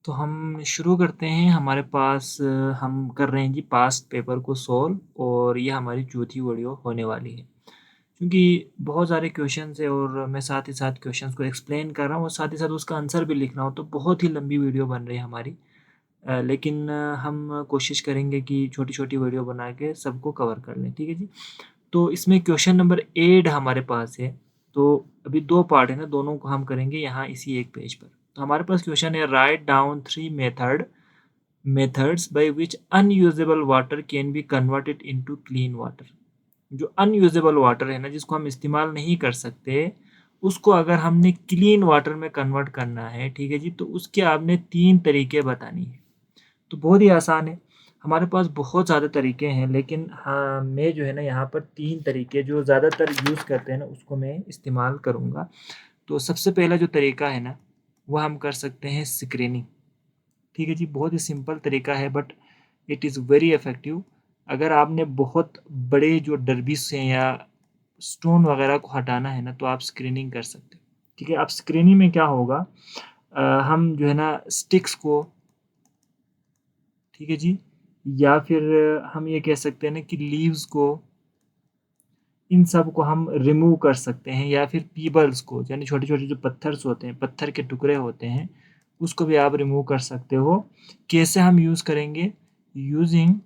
तो हम शुरू करते हैं। हमारे पास हम कर रहे हैं जी पास्ट पेपर को सॉल्व और ये हमारी चौथी वीडियो होने वाली है। क्योंकि बहुत सारे क्वेश्चंस है और मैं साथ ही साथ क्वेश्चंस को एक्सप्लेन कर रहा हूँ और साथ ही साथ उसका आंसर भी लिख रहा हूँ, तो बहुत ही लंबी वीडियो बन रही है हमारी। लेकिन हम कोशिश करेंगे कि छोटी-छोटी वीडियो बना के सबको कवर कर लें, ठीक है जी? तो इसमें क्वेश्चन नंबर 8 हमारे पास है। तो अभी 2 पार्ट है ना, दोनों को हम करेंगे यहाँ इसी एक पेज पर। तो हमारे पास क्वेश्चन है, write down 3 methods by which unusable water can be converted into clean water. जो अनयूजेबल वाटर है ना, जिसको हम इस्तेमाल नहीं कर सकते, उसको अगर हमने क्लीन वाटर में कन्वर्ट करना है, ठीक है जी? तो उसके आपने 3 तरीके बतानी है। तो बहुत ही आसान है। हमारे पास बहुत ज़्यादा तरीके हैं, लेकिन हाँ, मैं जो है ना यहाँ पर 3 तरीके जो ज़्यादातर यूज़ करते हैं ना, उसको मैं इस्तेमाल करूँगा। तो सबसे पहला जो तरीका है ना, वो हम कर सकते हैं स्क्रीनिंग। ठीक है जी, बहुत ही सिंपल तरीका है but it is very effective. अगर आपने बहुत बड़े जो डरबिस हैं या स्टोन वगैरह को हटाना है ना, तो आप स्क्रीनिंग कर सकते हो। ठीक है, अब स्क्रीनिंग में क्या होगा, हम जो है ना स्टिक्स को, ठीक है जी, या फिर हम ये कह सकते हैं ना कि लीव्स को, इन सब को हम रिमूव कर सकते हैं, या फिर पीबल्स को, यानी छोटे-छोटे जो पत्थर्स होते हैं, पत्थर के टुकड़े होते हैं, उसको भी आप रिमूव कर सकते हो। कैसे हम यूज़ करेंगे? यूज़िंग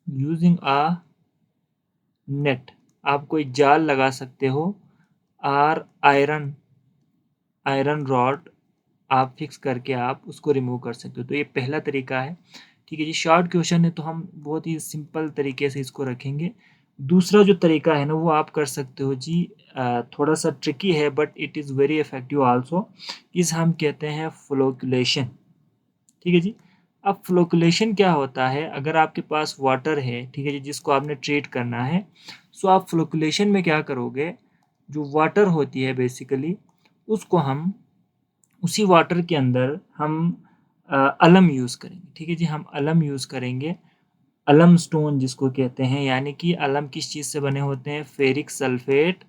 यूज़िंग अ नेट। आप कोई जाल लगा सकते हो, और आयरन आयरन रॉड आप फिक्स करके आप उसको रिमूव कर सकते हो। तो ये पहला तरीका है। ठीक है जी, शॉर्ट क्वेश्चन है तो हम बहुत ही सिंपल तरीके से इसको रखेंगे। दूसरा जो तरीका है ना, वो आप कर सकते हो जी, थोड़ा सा ट्रिकी है but it is very effective also. इस हम कहते हैं फ्लोकुलेशन। ठीक है जी। अब फ्लोकुलेशन क्या होता है, अगर आपके पास वाटर है, ठीक है जी, जिसको आपने ट्रीट करना है, सो आप फ्लोकुलेशन में क्या करोगे, जो वाटर होती है बेसिकली, उसको हम उसी वाटर के अंदर हम अलम यूज़ करेंगे। ठीक है जी, हम अलम यूज़ करेंगे। अलम स्टोन जिसको कहते हैं, यानी कि अलम किस चीज़ से बने होते हैं, फेरिक सल्फेट,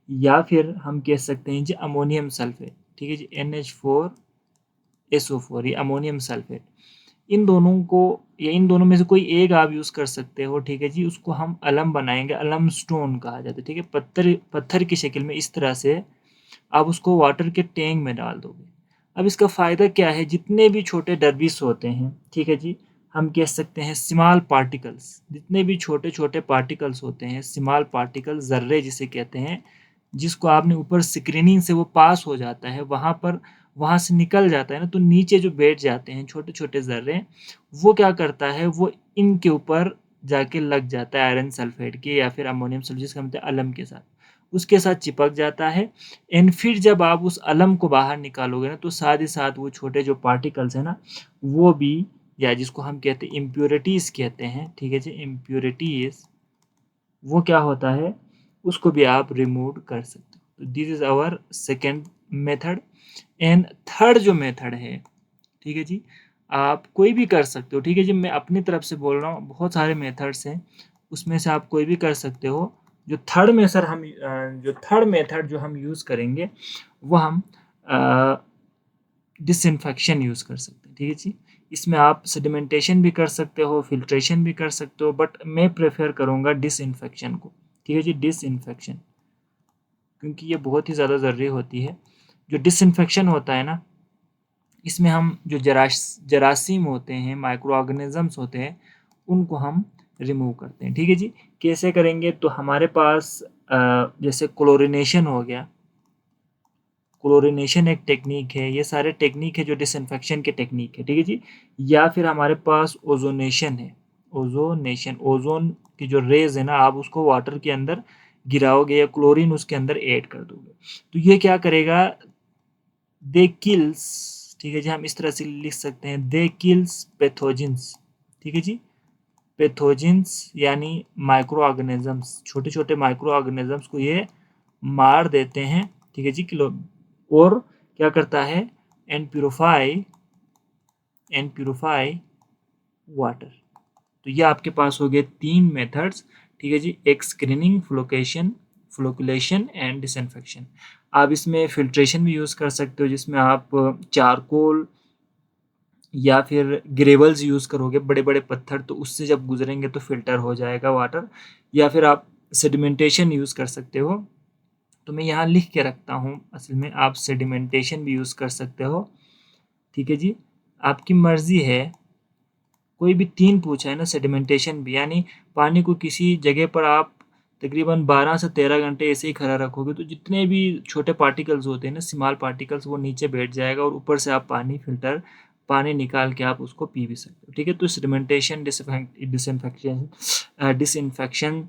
या फिर हम कह सकते हैं जी अमोनियम सल्फेट। ठीक है जी, NH4SO4, ये अमोनियम सल्फेट। इन दोनों को, या इन दोनों में से कोई एक आप यूज़ कर सकते हो। ठीक है जी, उसको हम अलम बनाएंगे, अलम स्टोन कहा जाता है। ठीक है, पत्थर पत्थर की शक्ल में इस तरह से आप उसको वाटर के टैंक में डाल दोगे। अब इसका फ़ायदा क्या है, जितने भी छोटे डरबिस होते हैं, ठीक है जी, हम कह सकते हैं स्मॉल पार्टिकल्स, जितने भी छोटे छोटे पार्टिकल्स होते हैं, स्मॉल पार्टिकल, ज़र्रे जिसे कहते हैं, जिसको आपने ऊपर स्क्रीनिंग से वो पास हो जाता है, वहाँ पर, वहाँ से निकल जाता है ना, तो नीचे जो बैठ जाते हैं छोटे छोटे ज़र्रे, वो क्या करता है, वो इनके ऊपर जाके लग जाता है आयरन सल्फेट के, या फिर अमोनियम सल्फेट जिसका मतलब अलम के साथ, उसके साथ चिपक जाता है। एंड फिर जब आप उस अलम को बाहर निकालोगे ना, तो साथ ही साथ वो छोटे जो पार्टिकल्स हैं ना, वो भी, या जिसको हम कहते हैं इम्प्योरिटीज़ कहते हैं, ठीक है जी, इम्प्योरिटीज़, वो क्या होता है, उसको भी आप रिमूव कर सकते हो। तो this is our second method. And third जो मेथड है, ठीक है जी, आप कोई भी कर सकते हो। ठीक है जी, मैं अपनी तरफ से बोल रहा हूँ, बहुत सारे मेथड्स हैं, उसमें से आप कोई भी कर सकते हो। जो थर्ड में सर हम जो थर्ड मेथड जो हम यूज़ करेंगे, वो हम डिसइंफेक्शन यूज़ कर सकते हैं। ठीक है जी, इसमें आप सेडिमेंटेशन भी कर सकते हो, फिल्ट्रेशन भी कर सकते हो, बट मैं प्रेफर करूँगा डिसइंफेक्शन को। ठीक है जी, डिसइंफेक्शन, क्योंकि ये बहुत ही ज़्यादा ज़रूरी होती है। जो डिसइंफेक्शन होता है ना, इसमें हम जो जरासीम होते हैं, माइक्रो ऑर्गेनिजम्स होते हैं, उनको हम रिमूव करते हैं। ठीक है जी, कैसे करेंगे, तो हमारे पास जैसे क्लोरिनेशन हो गया, क्लोरिनेशन एक टेक्निक है, ये सारे टेक्निक है जो डिसइंफेक्शन के टेक्निक है। ठीक है जी, या फिर हमारे पास ओजोनेशन है, ओजोनेशन, ओजोन की जो रेज है ना, आप उसको वाटर के अंदर गिराओगे या क्लोरीन उसके अंदर ऐड कर दोगे, तो ये क्या करेगा, दे किल्स, ठीक है जी, हम इस तरह से लिख सकते हैं, दे किल्स पैथोजेंस। ठीक है जी, पैथोजेंस यानी माइक्रो ऑर्गेनिजम्स, छोटे छोटे माइक्रो ऑर्गेनिजम्स को ये मार देते हैं। ठीक है जी, किलो, और क्या करता है, एंड प्यूरिफाई वाटर। तो ये आपके पास हो गए 3 मेथड्स। ठीक है जी, एक स्क्रीनिंग, फ्लोकुलेशन एंड डिसइंफेक्शन। आप इसमें फिल्ट्रेशन भी यूज़ कर सकते हो, जिसमें आप चारकोल या फिर ग्रेवल्स यूज़ करोगे, बड़े बड़े पत्थर, तो उससे जब गुजरेंगे तो फिल्टर हो जाएगा वाटर। या फिर आप सेडिमेंटेशन यूज़ कर सकते हो, तो मैं यहाँ लिख के रखता हूँ, असल में आप सेडिमेंटेशन भी यूज़ कर सकते हो। ठीक है जी, आपकी मर्ज़ी है। कोई भी 3 पूछा है ना, सेडिमेंटेशन भी, यानी पानी को किसी जगह पर आप तकरीबन 12 से 13 घंटे ऐसे ही खड़ा रखोगे तो जितने भी छोटे पार्टिकल्स होते हैं ना, स्मॉल पार्टिकल्स, वो नीचे बैठ जाएगा और ऊपर से आप पानी निकाल के आप उसको पी भी सकते हो। ठीक है, तो सेडिमेंटेशन, डिसइंफेक्शन,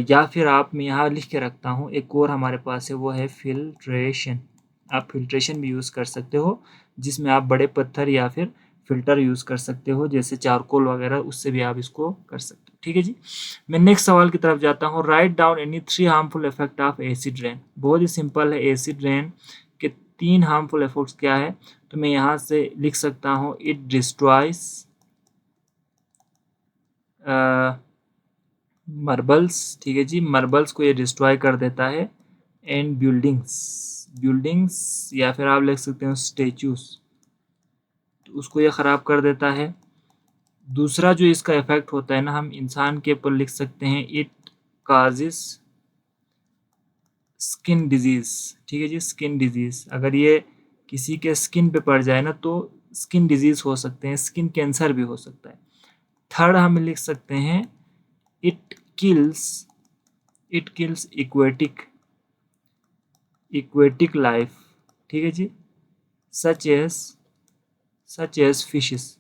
या फिर आप, मैं यहाँ लिख के रखता हूँ, एक और हमारे पास है, वो है फिल्ट्रेशन। आप फिल्ट्रेशन भी यूज़ कर सकते हो, जिसमें आप बड़े पत्थर या फिर फ़िल्टर यूज़ कर सकते हो, जैसे चारकोल वगैरह, उससे भी आप इसको कर सकते हो। ठीक है जी, मैं नेक्स्ट सवाल की तरफ जाता हूँ। Write down any 3 harmful effect of acid rain. बहुत ही सिंपल है, एसिड रेन के 3 हार्मफुल इफेक्ट्स क्या है, तो मैं यहाँ से लिख सकता हूँ, इट डिस्ट्रॉयज मार्बल्स। ठीक है जी, मार्बल्स को ये डिस्ट्रॉय कर देता है। एंड बिल्डिंग्स या फिर आप लिख सकते हो स्टेचूज, तो उसको ये ख़राब कर देता है। दूसरा जो इसका इफेक्ट होता है ना, हम इंसान के ऊपर लिख सकते हैं, इट काजिस स्किन डिजीज़। ठीक है जी, स्किन डिजीज़, अगर ये किसी के स्किन पे पड़ जाए ना तो स्किन डिजीज़ हो सकते हैं, स्किन कैंसर भी हो सकता है। थर्ड हम लिख सकते हैं, it kills it kills aquatic life. ठीक है जी, सच एज फिशेस।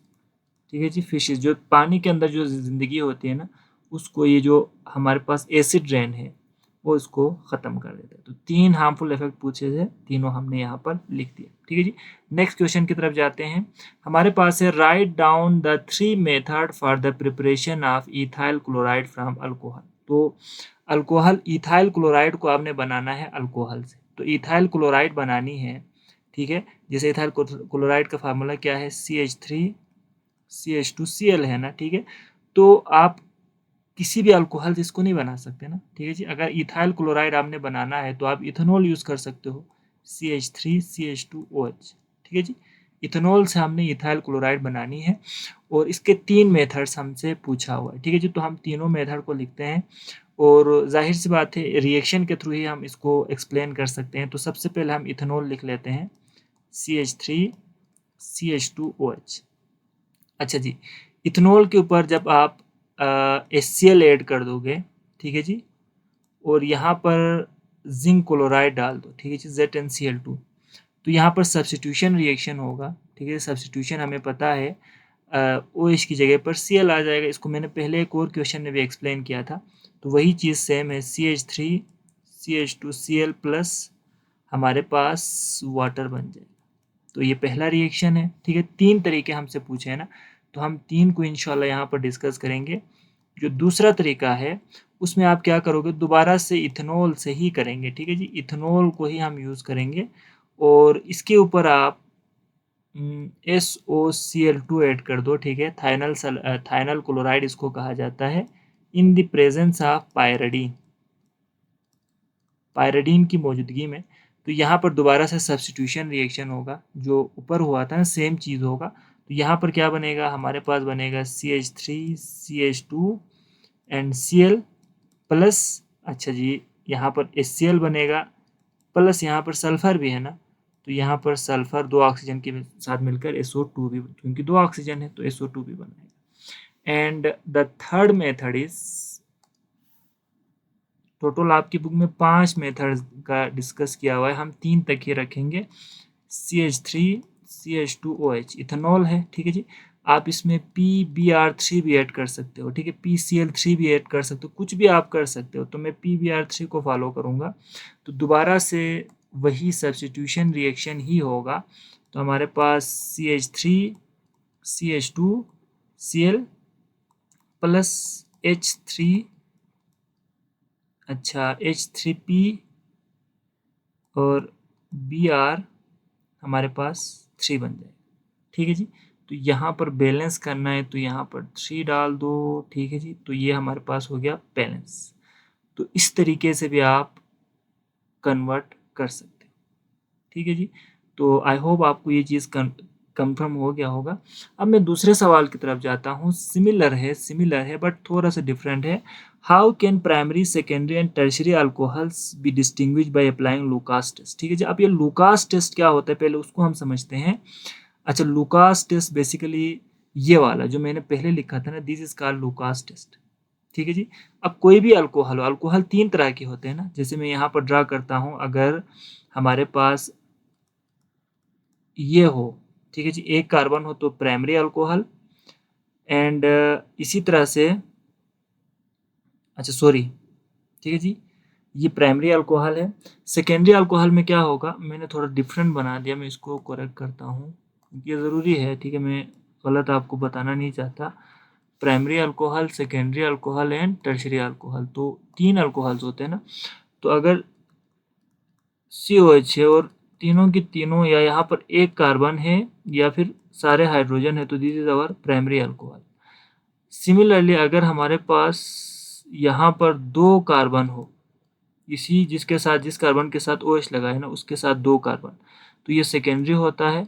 ठीक है जी, फिशेस, जो पानी के अंदर जो ज़िंदगी होती है ना, उसको ये जो हमारे पास एसिड रेन है वो इसको ख़त्म कर देता है। तो 3 हार्मफुल इफेक्ट पूछे थे, तीनों हमने यहाँ पर लिख दिए। ठीक है जी, नेक्स्ट क्वेश्चन की तरफ जाते हैं। हमारे पास है, write down the 3 method for the preparation of ethyl chloride from alcohol. तो अल्कोहल, इथाइल क्लोराइड को आपने बनाना है अल्कोहल से, तो इथाइल क्लोराइड बनानी है। ठीक है, जैसे इथाइल क्लोराइड का फार्मूला क्या है, CH2Cl है ना। ठीक है, तो आप किसी भी अल्कोहल से इसको नहीं बना सकते ना। ठीक है जी, अगर इथाइल क्लोराइड आपने बनाना है तो आप इथेनॉल यूज़ कर सकते हो, CH3CH2OH। ठीक है जी, इथेनॉल से हमने इथाइल क्लोराइड बनानी है और इसके 3 मेथड्स हमसे पूछा हुआ है। ठीक है जी, तो हम तीनों मेथड को लिखते हैं और जाहिर सी बात है रिएक्शन के थ्रू ही हम इसको एक्सप्लेन कर सकते हैं। तो सबसे पहले हम इथेनॉल लिख लेते हैं, CH3CH2OH। अच्छा जी, इथेनॉल के ऊपर जब आप HCl ऐड कर दोगे, ठीक है जी, और यहाँ पर जिंक क्लोराइड डाल दो, ठीक है जी, ZnCl2, तो यहाँ पर सब्स्टिट्यूशन रिएक्शन होगा। ठीक है, सब्स्टिट्यूशन हमें पता है, OH की जगह पर Cl आ जाएगा। इसको मैंने पहले एक और क्वेश्चन में भी एक्सप्लेन किया था, तो वही चीज़ सेम है, CH3CH2Cl प्लस हमारे पास वाटर बन जाएगा। तो ये पहला रिएक्शन है। ठीक है, 3 तरीके हमसे पूछे हैं ना, तो हम 3 को इंशाल्लाह यहाँ पर डिस्कस करेंगे। जो दूसरा तरीका है उसमें आप क्या करोगे, दोबारा से इथेनॉल से ही करेंगे। ठीक है जी, इथेनॉल को ही हम यूज़ करेंगे और इसके ऊपर आप SOCl2 ऐड कर दो। ठीक है, थाइनल क्लोराइड इसको कहा जाता है, in the presence of pyridine की मौजूदगी में। तो यहाँ पर दोबारा से सब्स्टिट्यूशन रिएक्शन होगा, जो ऊपर हुआ था ना सेम चीज़ होगा। तो यहाँ पर क्या बनेगा, हमारे पास बनेगा CH3CH2 एंड Cl प्लस, अच्छा जी, यहाँ पर HCl बनेगा प्लस यहाँ पर सल्फर भी है ना, तो यहाँ पर सल्फर 2 ऑक्सीजन के साथ मिलकर SO2 भी, क्योंकि 2 ऑक्सीजन है तो SO2 भी बनेगा। And the third method is, total आपकी बुक में 5 मेथड का डिस्कस किया हुआ है, हम 3 तक ही रखेंगे। CH3CH2OH इथेनॉल है। ठीक है जी, आप इसमें PBr3 भी ऐड कर सकते हो। ठीक है, PCl3 भी ऐड कर सकते हो, कुछ भी आप कर सकते हो, तो मैं PBr3 को फॉलो करूँगा। तो दोबारा से वही सब्स्टिट्यूशन रिएक्शन ही होगा। तो हमारे पास CH3CH2Cl प्लस H3, अच्छा H3P और Br हमारे पास 3 बन जाएगा। ठीक है जी, तो यहाँ पर बैलेंस करना है तो यहाँ पर 3 डाल दो। ठीक है जी, तो ये हमारे पास हो गया बैलेंस। तो इस तरीके से भी आप कन्वर्ट कर सकते हो। ठीक है जी, तो आई होप आपको ये चीज़ कंफर्म हो गया होगा। अब मैं दूसरे सवाल की तरफ जाता हूँ। सिमिलर है बट थोड़ा सा डिफरेंट है। How can primary secondary and tertiary alcohols be distinguish by applying Lucas test. ठीक है जी, अब ये लुकास टेस्ट क्या होता है पहले उसको हम समझते हैं। अच्छा, लुकास टेस्ट बेसिकली ये वाला जो मैंने पहले लिखा था ना, this is called Lucas test. ठीक है जी। अब कोई भी अल्कोहल हो, अल्कोहल 3 तरह के होते हैं ना, जैसे मैं यहाँ पर ड्रा करता हूँ। अगर हमारे पास ये हो, ठीक है जी, एक कार्बन हो तो प्राइमरी अल्कोहल, एंड इसी तरह से, अच्छा सॉरी, ठीक है जी, ये प्राइमरी अल्कोहल है। सेकेंडरी अल्कोहल में क्या होगा, मैंने थोड़ा डिफरेंट बना दिया, मैं इसको करेक्ट करता हूँ, ये ज़रूरी है। ठीक है, मैं गलत आपको बताना नहीं चाहता। Primary alcohol, secondary alcohol and tertiary alcohol, तो 3 अल्कोहल्स होते हैं ना। तो अगर COH है और तीनों की तीनों या यहाँ पर एक कार्बन है या फिर सारे हाइड्रोजन है, तो this is our primary alcohol. Similarly अगर हमारे पास यहाँ पर 2 कार्बन हो, इसी जिसके साथ, जिस कार्बन के साथ OH लगा है ना, उसके साथ 2 कार्बन, तो ये सेकेंडरी होता है।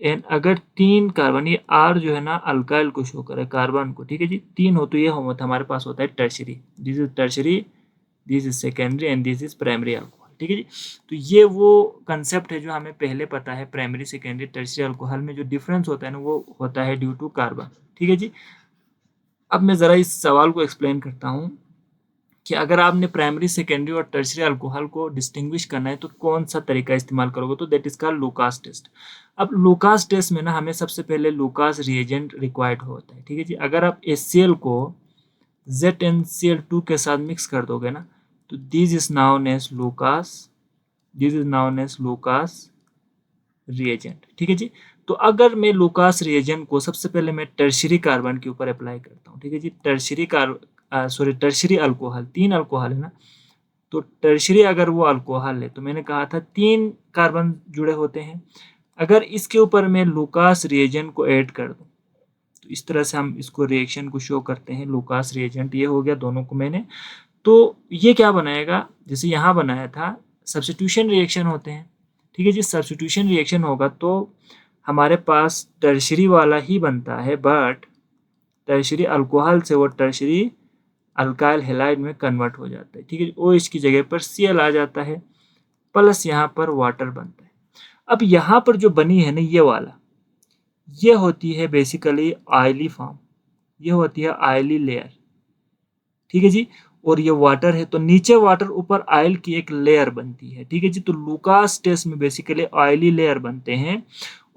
एंड अगर 3 कार्बन, ये R जो है ना अल्काइल को शो करे, कार्बन को, ठीक है जी, 3 हो तो ये हमारे पास होता है tertiary. This is tertiary, this is secondary and this is primary alcohol. ठीक है जी। तो ये वो कंसेप्ट है जो हमें पहले पता है, प्राइमरी सेकेंडरी टर्शरी अल्कोहल में जो डिफरेंस होता है ना, वो होता है ड्यू टू कार्बन। ठीक है जी। अब मैं ज़रा इस सवाल को एक्सप्लेन करता हूँ कि अगर आपने प्राइमरी सेकेंडरी और टर्शरी अल्कोहल को डिस्टिंग्विश करना है तो कौन सा तरीका इस्तेमाल करोगे, तो that is called Lucas test. अब लुकास टेस्ट में ना हमें सबसे पहले लुकास रिएजेंट रिक्वायर्ड होता है। ठीक है जी। अगर आप HCl को ZnCl2 के साथ मिक्स कर दोगे ना, तो this is known as Lucas, this is known as Lucas reagent. ठीक है जी। तो अगर मैं लुकास रिएजेंट को सबसे पहले मैं टर्शरी कार्बन के ऊपर अप्लाई करता हूँ। ठीक है जी। टर्शरी अल्कोहल, 3 अल्कोहल है ना, तो टर्शरी अगर वो अल्कोहल है, तो मैंने कहा था 3 कार्बन जुड़े होते हैं। अगर इसके ऊपर मैं लुकास रिएजेंट को ऐड कर दूं, तो इस तरह से हम इसको रिएक्शन को शो करते हैं। लुकास रिएजेंट ये हो गया, दोनों को मैंने, तो ये क्या बनाएगा, जैसे यहाँ बनाया था, सब्स्टिट्यूशन रिएक्शन होते हैं। ठीक है जी। सब्स्टिट्यूशन रिएक्शन होगा तो हमारे पास टर्शरी वाला ही बनता है, बट टर्शरी अल्कोहल से वो टर्शरी अल्काइल हेलाइड में कन्वर्ट हो जाता है। ठीक है। OH की जगह पर Cl आ जाता है, प्लस यहाँ पर वाटर बनता है। अब यहाँ पर जो बनी है ना ये वाला, ये होती है बेसिकली ऑयली फॉर्म, ये होती है ऑयली लेयर। ठीक है जी। और ये वाटर है, तो नीचे वाटर, ऊपर ऑयल की एक लेयर बनती है। ठीक है जी। तो लुकास टेस्ट में बेसिकली ऑयली लेयर बनते हैं,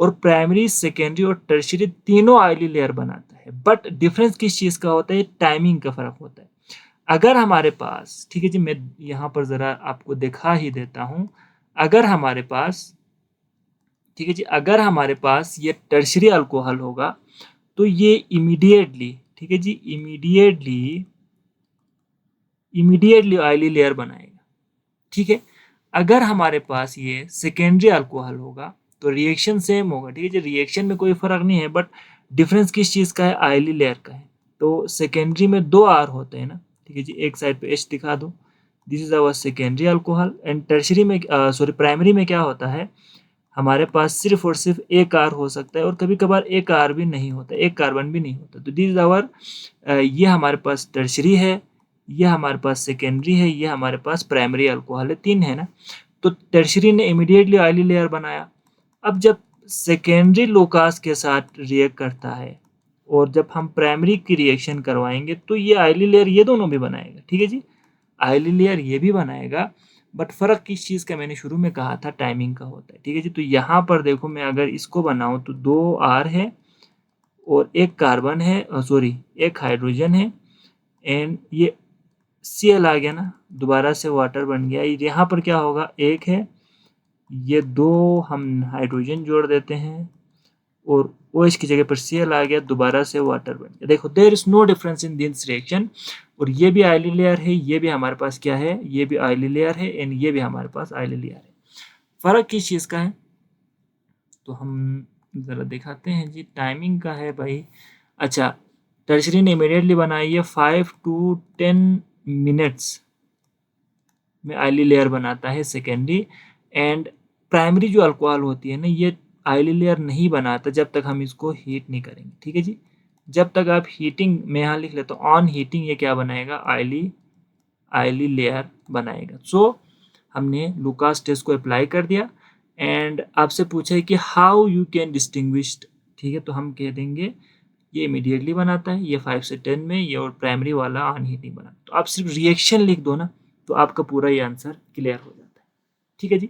और प्राइमरी, सेकेंडरी और टर्शरी तीनों ऑयली लेयर बनाता है। बट डिफरेंस किस चीज़ का होता है, टाइमिंग का फर्क होता है। अगर हमारे पास, ठीक है जी, मैं यहाँ पर ज़रा आपको दिखा ही देता हूँ। अगर हमारे पास, ठीक है जी, अगर हमारे पास ये टर्शरी अल्कोहल होगा तो ये इमीडिएटली, ठीक है जी, इमीडिएटली ऑयली लेयर बनाएगा। ठीक है। अगर हमारे पास ये सेकेंडरी अल्कोहल होगा तो रिएक्शन सेम होगा। ठीक है जी, रिएक्शन में कोई फर्क नहीं है, बट डिफरेंस किस चीज़ का है, ऑयली लेयर का है। तो सेकेंडरी में 2 R होते हैं ना, ठीक है जी, एक साइड पे H दिखा दो, this is our secondary alcohol. And tertiary में, सॉरी, प्राइमरी में क्या होता है, हमारे पास सिर्फ और सिर्फ एक R हो सकता है, और कभी कभार एक R भी नहीं होता, एक कार्बन भी नहीं होता। तो दिस इज आवर, ये हमारे पास टर्शरी है, ये हमारे पास सेकेंडरी है, ये हमारे पास प्राइमरी अल्कोहल है, 3 है ना। तो टर्शरी ने इमीडिएटली ऑयली लेयर बनाया। अब जब सेकेंडरी लुकास के साथ रिएक्ट करता है और जब हम प्राइमरी की रिएक्शन करवाएंगे तो ये ऑयली लेयर ये दोनों भी बनाएगा। ठीक है जी, ऑयली लेयर ये भी बनाएगा, बट फर्क किस चीज़ का, मैंने शुरू में कहा था, टाइमिंग का होता है। ठीक है जी। तो यहाँ पर देखो, मैं अगर इसको बनाऊँ तो 2 R है और एक कार्बन है, सॉरी, एक हाइड्रोजन है, एंड ये Cl आ गया ना, दोबारा से वाटर बन गया। यहाँ पर क्या होगा, एक है, ये 2 हम हाइड्रोजन जोड़ देते हैं, और OH की जगह पर Cl आ गया, दोबारा से वाटर बन गया। देखो, there is no difference in this reaction. और ये भी ऑयली लेयर है, ये भी हमारे पास क्या है, ये भी ऑयली लेयर है, एंड ये भी हमारे पास ऑयली लेयर है। फर्क किस चीज़ का है, तो हम ज़रा दिखाते हैं जी, टाइमिंग का है भाई। अच्छा, टर्शरी ने इमीडिएटली बनाई है 5 to 10 मिनट्स में ऑयली लेयर बनाता है सेकेंडरी। एंड प्राइमरी जो अल्कोहल होती है ना, ये ऑयली लेयर नहीं बनाता जब तक हम इसको हीट नहीं करेंगे, ठीक है जी। जब तक आप हीटिंग, मैं यहाँ लिख लेता हूँ, ऑन हीटिंग ये क्या बनाएगा, ऑयली ऑयली लेयर बनाएगा। सो हमने लुकास टेस्ट को अप्लाई कर दिया एंड आपसे पूछा है कि हाउ यू कैन डिस्टिंग्विश, ठीक है, तो हम कह देंगे ये इमीडिएटली बनाता है, ये 5 से 10 में, ये और प्राइमरी वाला ऑन हीटिंग बनाता है। तो आप सिर्फ रिएक्शन लिख दो ना, तो आपका पूरा ये आंसर क्लियर हो जाता है, ठीक है जी।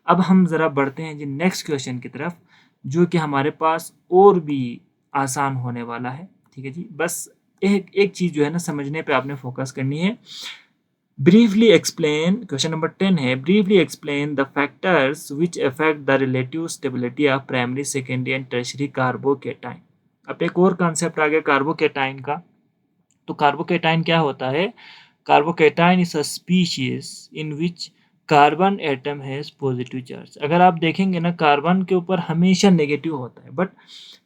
अब हम ज़रा बढ़ते हैं जी नेक्स्ट क्वेश्चन की तरफ, जो कि हमारे पास और भी आसान होने वाला है, ठीक है जी। बस एक एक चीज़ जो है ना समझने पे आपने फोकस करनी है। ब्रीफली एक्सप्लेन, क्वेश्चन नंबर 10 है, briefly explain the factors which affect the relative stability of primary, secondary and tertiary carbocation. अब एक और कॉन्सेप्ट आ गया कार्बोकेटाइन का। तो कार्बोकेटाइन क्या होता है, carbocation is a species in which carbon atom has positive charge. अगर आप देखेंगे ना, कार्बन के ऊपर हमेशा नेगेटिव होता है, बट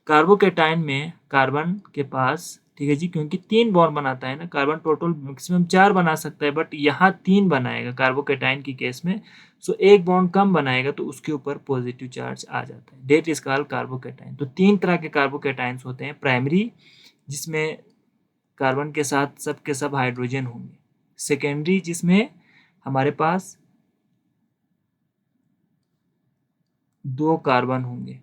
कार्बोकेटाइन में कार्बन के पास, ठीक है जी, क्योंकि 3 बॉन्ड बनाता है ना, कार्बन टोटल मैक्सिमम 4 बना सकता है, बट यहाँ 3 बनाएगा कार्बोकेटाइन की केस में। सो एक बॉन्ड कम बनाएगा तो उसके ऊपर पॉजिटिव चार्ज आ जाता है, डेट इज कॉल्ड कार्बोकेटाइन। तो 3 तरह के कार्बोकेटाइंस होते हैं, प्राइमरी जिसमें कार्बन के साथ सब के सब हाइड्रोजन होंगे, सेकेंडरी जिसमें हमारे पास 2 कार्बन होंगे,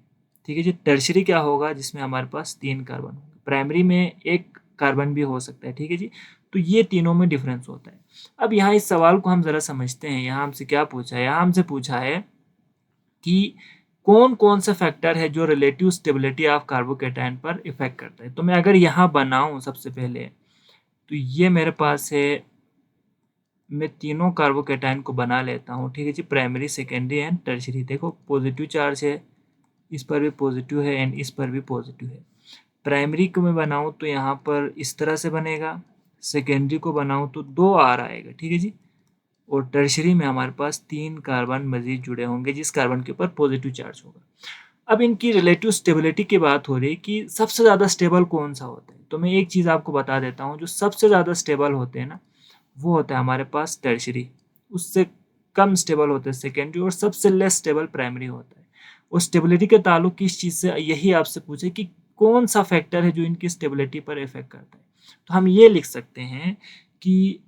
ठीक है जी। टर्शरी क्या होगा, जिसमें हमारे पास 3 कार्बन होंगे, प्राइमरी में 1 कार्बन भी हो सकता है, ठीक है जी। तो ये तीनों में डिफरेंस होता है। अब यहाँ इस सवाल को हम ज़रा समझते हैं। यहाँ हमसे क्या पूछा है, यहाँ हमसे पूछा है कि कौन कौन सा फैक्टर है जो रिलेटिव स्टेबिलिटी ऑफ कार्बोकेटाइन पर इफेक्ट करता है। तो मैं अगर यहाँ बनाऊँ सबसे पहले, तो ये मेरे पास है, मैं तीनों कार्बोकेटाइन को बना लेता हूँ, ठीक है जी, प्राइमरी, सेकेंडरी एंड टर्शरी। देखो पॉजिटिव चार्ज है, इस पर भी पॉजिटिव है एंड इस पर भी पॉजिटिव है। प्राइमरी को मैं बनाऊँ तो यहाँ पर इस तरह से बनेगा, सेकेंडरी को बनाऊँ तो 2 R आएगा, ठीक है जी, और टर्शरी में हमारे पास 3 कार्बन मजीद जुड़े होंगे जिस कार्बन के ऊपर पॉजिटिव चार्ज होगा। अब इनकी रिलेटिव स्टेबिलिटी की बात हो रही कि सबसे ज़्यादा स्टेबल कौन सा होता है। तो मैं एक चीज़ आपको बता देता हूँ, जो सबसे ज़्यादा स्टेबल होते हैं ना, वो होता है हमारे पास टर्शरी, उससे कम स्टेबल होता है सेकेंडरी, और सबसे लेस स्टेबल प्राइमरी होता है। और स्टेबिलिटी के ताल्लुक किस चीज़ से, यही आपसे पूछे कि कौन सा फैक्टर है जो इनकी स्टेबिलिटी पर इफेक्ट करता है। तो हम ये लिख सकते हैं कि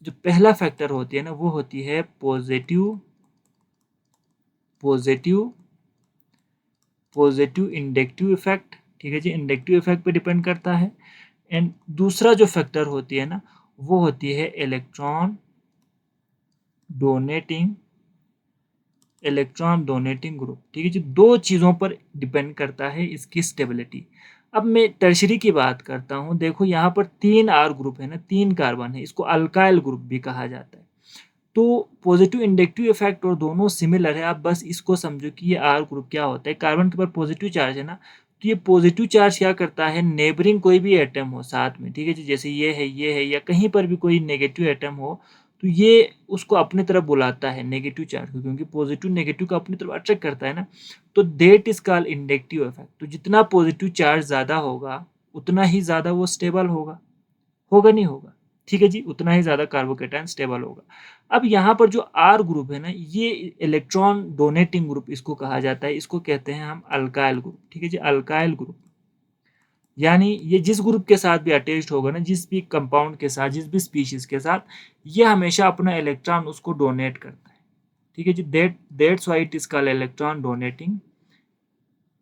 जो पहला फैक्टर होती है ना, वो होती है positive positive positive inductive effect, ठीक है जी, इंडक्टिव इफेक्ट पे डिपेंड करता है। एंड दूसरा जो फैक्टर होती है ना, वो होती है डोनेटिंग इलेक्ट्रॉन डोनेटिंग ग्रुप, ठीक है जी। 2 चीज़ों पर डिपेंड करता है इसकी स्टेबिलिटी। अब मैं टर्शरी की बात करता हूँ। देखो यहाँ पर 3 R ग्रुप है ना, 3 कार्बन है, इसको अल्काइल ग्रुप भी कहा जाता है। तो पॉजिटिव इंडक्टिव इफेक्ट और दोनों सिमिलर है। आप बस इसको समझो कि ये आर ग्रुप क्या होता है, कार्बन के ऊपर पॉजिटिव चार्ज है ना, तो ये पॉजिटिव चार्ज क्या करता है, नेबरिंग कोई भी एटम हो साथ में, ठीक है जी, जैसे ये है या कहीं पर भी कोई नेगेटिव एटम हो, तो ये उसको अपनी तरफ बुलाता है नेगेटिव चार्ज को, क्योंकि पॉजिटिव नेगेटिव को अपनी तरफ अट्रैक्ट करता है ना। तो that is called inductive effect. तो जितना पॉजिटिव चार्ज ज़्यादा होगा उतना ही ज़्यादा वो स्टेबल होगा, होगा नहीं होगा, ठीक है जी, उतना ही ज़्यादा कार्बोकेटाइन स्टेबल होगा। अब यहाँ पर जो आर ग्रुप है ना, ये इलेक्ट्रॉन डोनेटिंग ग्रुप इसको कहा जाता है, इसको कहते हैं हम अल्काइल ग्रुप, ठीक है जी, अल्काइल ग्रुप। यानी ये जिस ग्रुप के साथ भी अटैच्ड होगा ना, जिस भी कंपाउंड के साथ, जिस भी स्पीशीज के साथ, ये हमेशा अपना इलेक्ट्रॉन उसको डोनेट करता है, ठीक है जी, that's why it is called electron donating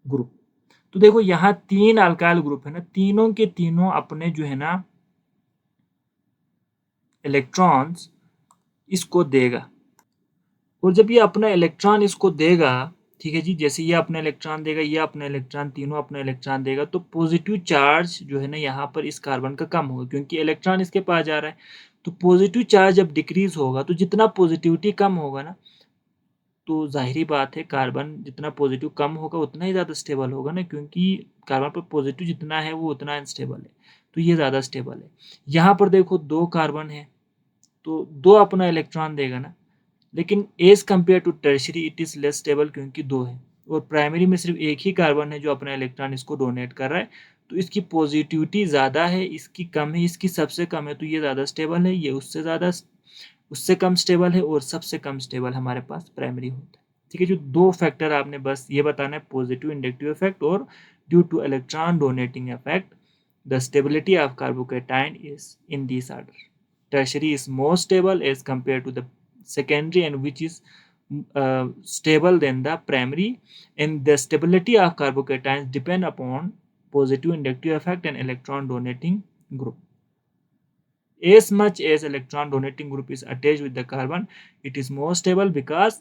group. तो देखो यहाँ 3 अल्काइल ग्रुप है ना, तीनों के तीनों अपने जो है ना इलेक्ट्रॉन्स इसको देगा, और जब ये अपना इलेक्ट्रॉन इसको देगा, ठीक है जी, जैसे ये अपना इलेक्ट्रॉन देगा, ये अपना इलेक्ट्रॉन, तीनों अपना इलेक्ट्रॉन देगा, तो पॉजिटिव चार्ज जो है ना यहाँ पर इस कार्बन का कम होगा, क्योंकि इलेक्ट्रॉन इसके पास जा रहा है। तो पॉजिटिव चार्ज जब डिक्रीज होगा, तो जितना पॉजिटिविटी कम होगा ना, तो जाहिर बात है कार्बन जितना पॉजिटिव कम होगा उतना ही ज़्यादा स्टेबल होगा ना, क्योंकि कार्बन पर पॉजिटिव जितना है वो उतना अनस्टेबल है, तो ये ज़्यादा स्टेबल है। यहाँ पर देखो 2 कार्बन है, तो 2 अपना इलेक्ट्रॉन देगा ना, लेकिन as compare to tertiary it is less stable, क्योंकि 2 है, और प्राइमरी में सिर्फ एक ही कार्बन है जो अपना इलेक्ट्रॉन इसको डोनेट कर रहा है, तो इसकी पॉजिटिविटी ज़्यादा है, इसकी कम है, इसकी सबसे कम है, तो ये ज़्यादा स्टेबल है, ये उससे कम स्टेबल है, और सबसे कम स्टेबल हमारे पास प्राइमरी होता है। ठीक है, जो दो फैक्टर आपने बस ये बताना है, पॉजिटिव इंडक्टिव इफेक्ट और due two electron donating effect the stability of carbocation is in this order. Tertiary is more stable as compared to the secondary, and which is stable than the primary, and the stability of carbocations depend upon positive inductive effect and electron donating group. As much as electron donating group is attached with the carbon, it is more stable because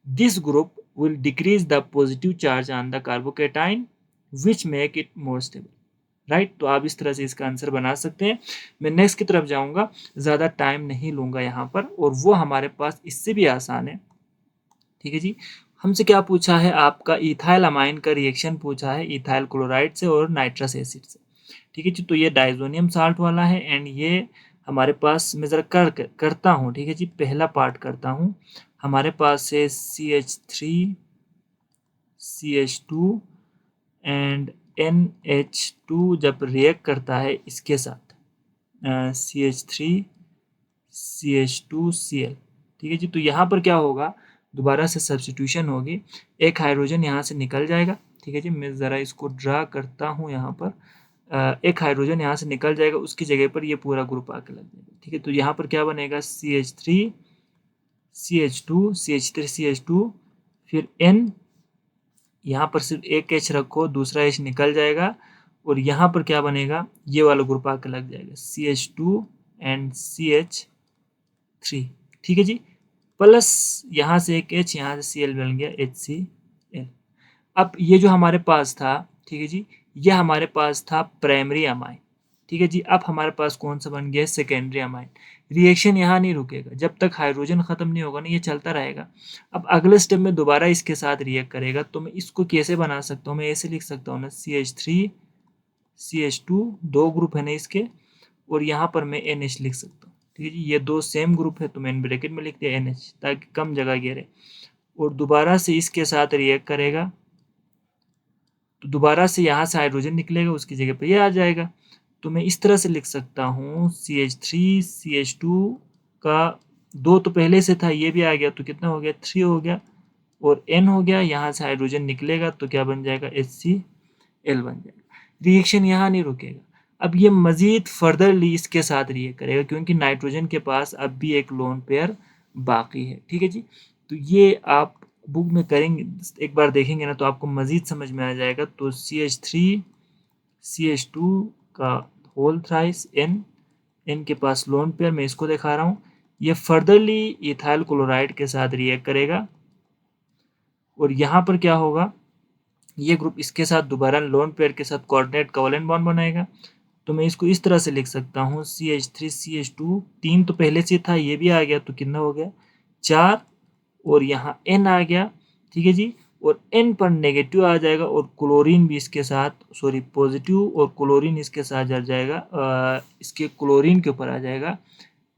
this group will decrease the positive charge on the carbocation, which make it more stable. Right, तो आप इस तरह से इसका answer बना सकते हैं. मैं नेक्स्ट की तरफ जाऊंगा, ज़्यादा टाइम नहीं लूंगा यहाँ पर, और वो हमारे पास इससे भी आसान है. ठीक है जी, हमसे क्या पूछा है, आपका इथाइल अमाइन का रिएक्शन पूछा है इथाइल क्लोराइड से और नाइट्रस एसिड से. ठीक है जी, तो ये डाइजोनियम साल्ट वाला है, एंड ये हमारे पास मैं ज़रा करता हूँ. ठीक है जी, पहला पार्ट करता हूँ. हमारे पास है CH3 CH2 एंड NH2 जब रिएक्ट करता है इसके साथ CH3 CH2Cl. ठीक है जी, तो यहाँ पर क्या होगा, दोबारा से सब्स्टिट्यूशन होगी, एक हाइड्रोजन यहाँ से निकल जाएगा. ठीक है जी, मैं ज़रा इसको ड्रा करता हूँ यहाँ पर. एक हाइड्रोजन यहाँ से निकल जाएगा, उसकी जगह पर ये पूरा ग्रुप आके लग जाएगा. ठीक है, तो यहाँ पर क्या बनेगा, CH3 CH2 CH3 CH2, फिर N, यहाँ पर सिर्फ एक H रखो, दूसरा H निकल जाएगा, और यहाँ पर क्या बनेगा, ये वाला ग्रुप आके लग जाएगा, CH2 एंड CH3. ठीक है जी, प्लस यहाँ से एक H, यहाँ से Cl बन गया HCl. अब ये जो हमारे पास था, ठीक है जी, ये हमारे पास था प्राइमरी अमाइन. ठीक है जी, अब हमारे पास कौन सा बन गया, सेकेंडरी अमाइन. रिएक्शन यहाँ नहीं रुकेगा, जब तक हाइड्रोजन खत्म नहीं होगा ना, ये चलता रहेगा. अब अगले स्टेप में दोबारा इसके साथ रिएक्ट करेगा, तो मैं इसको कैसे बना सकता हूँ, मैं ऐसे लिख सकता हूँ ना, CH3 CH2, दो ग्रुप है ना इसके, और यहाँ पर मैं NH लिख सकता हूँ. ठीक है जी, ये दो सेम ग्रुप है, तो मैंने ब्रैकेट में लिख दिया NH, ताकि कम जगह घेरे. और दोबारा से इसके साथ रिएक्ट करेगा, तो दोबारा से यहाँ से हाइड्रोजन निकलेगा, उसकी जगह पर ये आ जाएगा. तो मैं इस तरह से लिख सकता हूँ, CH3 CH2 का दो तो पहले से था, ये भी आ गया, तो कितना हो गया, 3 हो गया, और N हो गया, यहाँ से हाइड्रोजन निकलेगा तो क्या बन जाएगा, HCl बन जाएगा. रिएक्शन यहाँ नहीं रुकेगा, अब ये मज़ीद फर्दरली इसके साथ रिएक्ट करेगा, क्योंकि नाइट्रोजन के पास अब भी एक लोन पेयर बाकी है. ठीक है जी, तो ये आप बुक में करेंगे, एक बार देखेंगे ना, तो आपको मज़ीद समझ में आ जाएगा. तो CH3 CH2 का होल थ्राइस N के पास लोन पेयर, मैं इसको दिखा रहा हूँ, ये फर्दरली इथाइल क्लोराइड के साथ रिएक्ट करेगा, और यहाँ पर क्या होगा, ये ग्रुप इसके साथ दोबारा लोन पेयर के साथ कोऑर्डिनेट कोवेलेंट बॉन्ड बनाएगा. तो मैं इसको इस तरह से लिख सकता हूँ, CH3 CH2, 3 तो पहले से था, ये भी आ गया, तो कितना हो गया, 4, और यहाँ N आ गया. ठीक है जी, और N पर नेगेटिव आ जाएगा, और क्लोरीन भी इसके साथ, सॉरी पॉजिटिव, और क्लोरीन इसके साथ जड़ जाएगा, इसके क्लोरीन के ऊपर आ जाएगा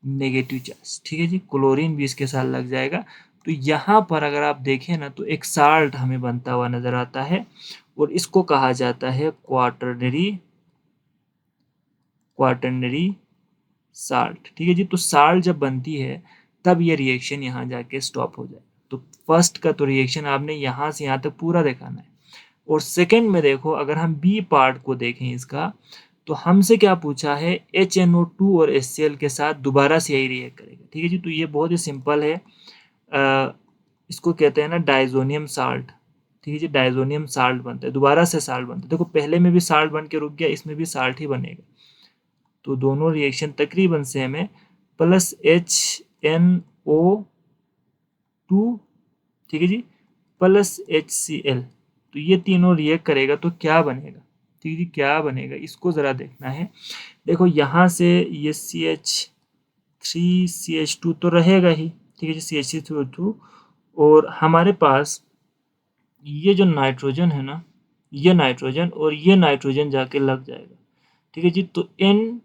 नेगेटिव चार्ज. ठीक है जी, क्लोरीन भी इसके साथ लग जाएगा. तो यहाँ पर अगर आप देखें ना, तो एक साल्ट हमें बनता हुआ नजर आता है, और इसको कहा जाता है क्वाटरनरी साल्ट. ठीक है जी, तो साल्ट जब बनती है तब ये रिएक्शन यहाँ जाके स्टॉप हो जाए. तो फर्स्ट का तो रिएक्शन आपने यहाँ से यहाँ तक पूरा दिखाना है. और सेकंड में देखो, अगर हम बी पार्ट को देखें इसका, तो हमसे क्या पूछा है, HNO2 और HCl के साथ दोबारा से यही रिएक्ट करेगा. ठीक है जी, तो ये बहुत ही सिंपल है. इसको कहते हैं ना डाइजोनियम साल्ट. ठीक है जी, डाइजोनियम साल्ट बनता है, दोबारा से साल्ट बनता है. देखो पहले में भी साल्ट बन के रुक गया, इसमें भी साल्ट ही बनेगा. तो दोनों रिएक्शन तकरीबन सेम है, प्लस HNO2, ठीक है जी, प्लस HCl, तो ये तीनों रिएक्ट करेगा तो क्या बनेगा. ठीक है जी, क्या बनेगा, इसको ज़रा देखना है. देखो यहाँ से ये CH3 CH2 तो रहेगा ही. ठीक है जी, CH3 CH2, और हमारे पास ये जो नाइट्रोजन है ना, ये नाइट्रोजन और ये नाइट्रोजन जाके लग जाएगा. ठीक है जी, तो N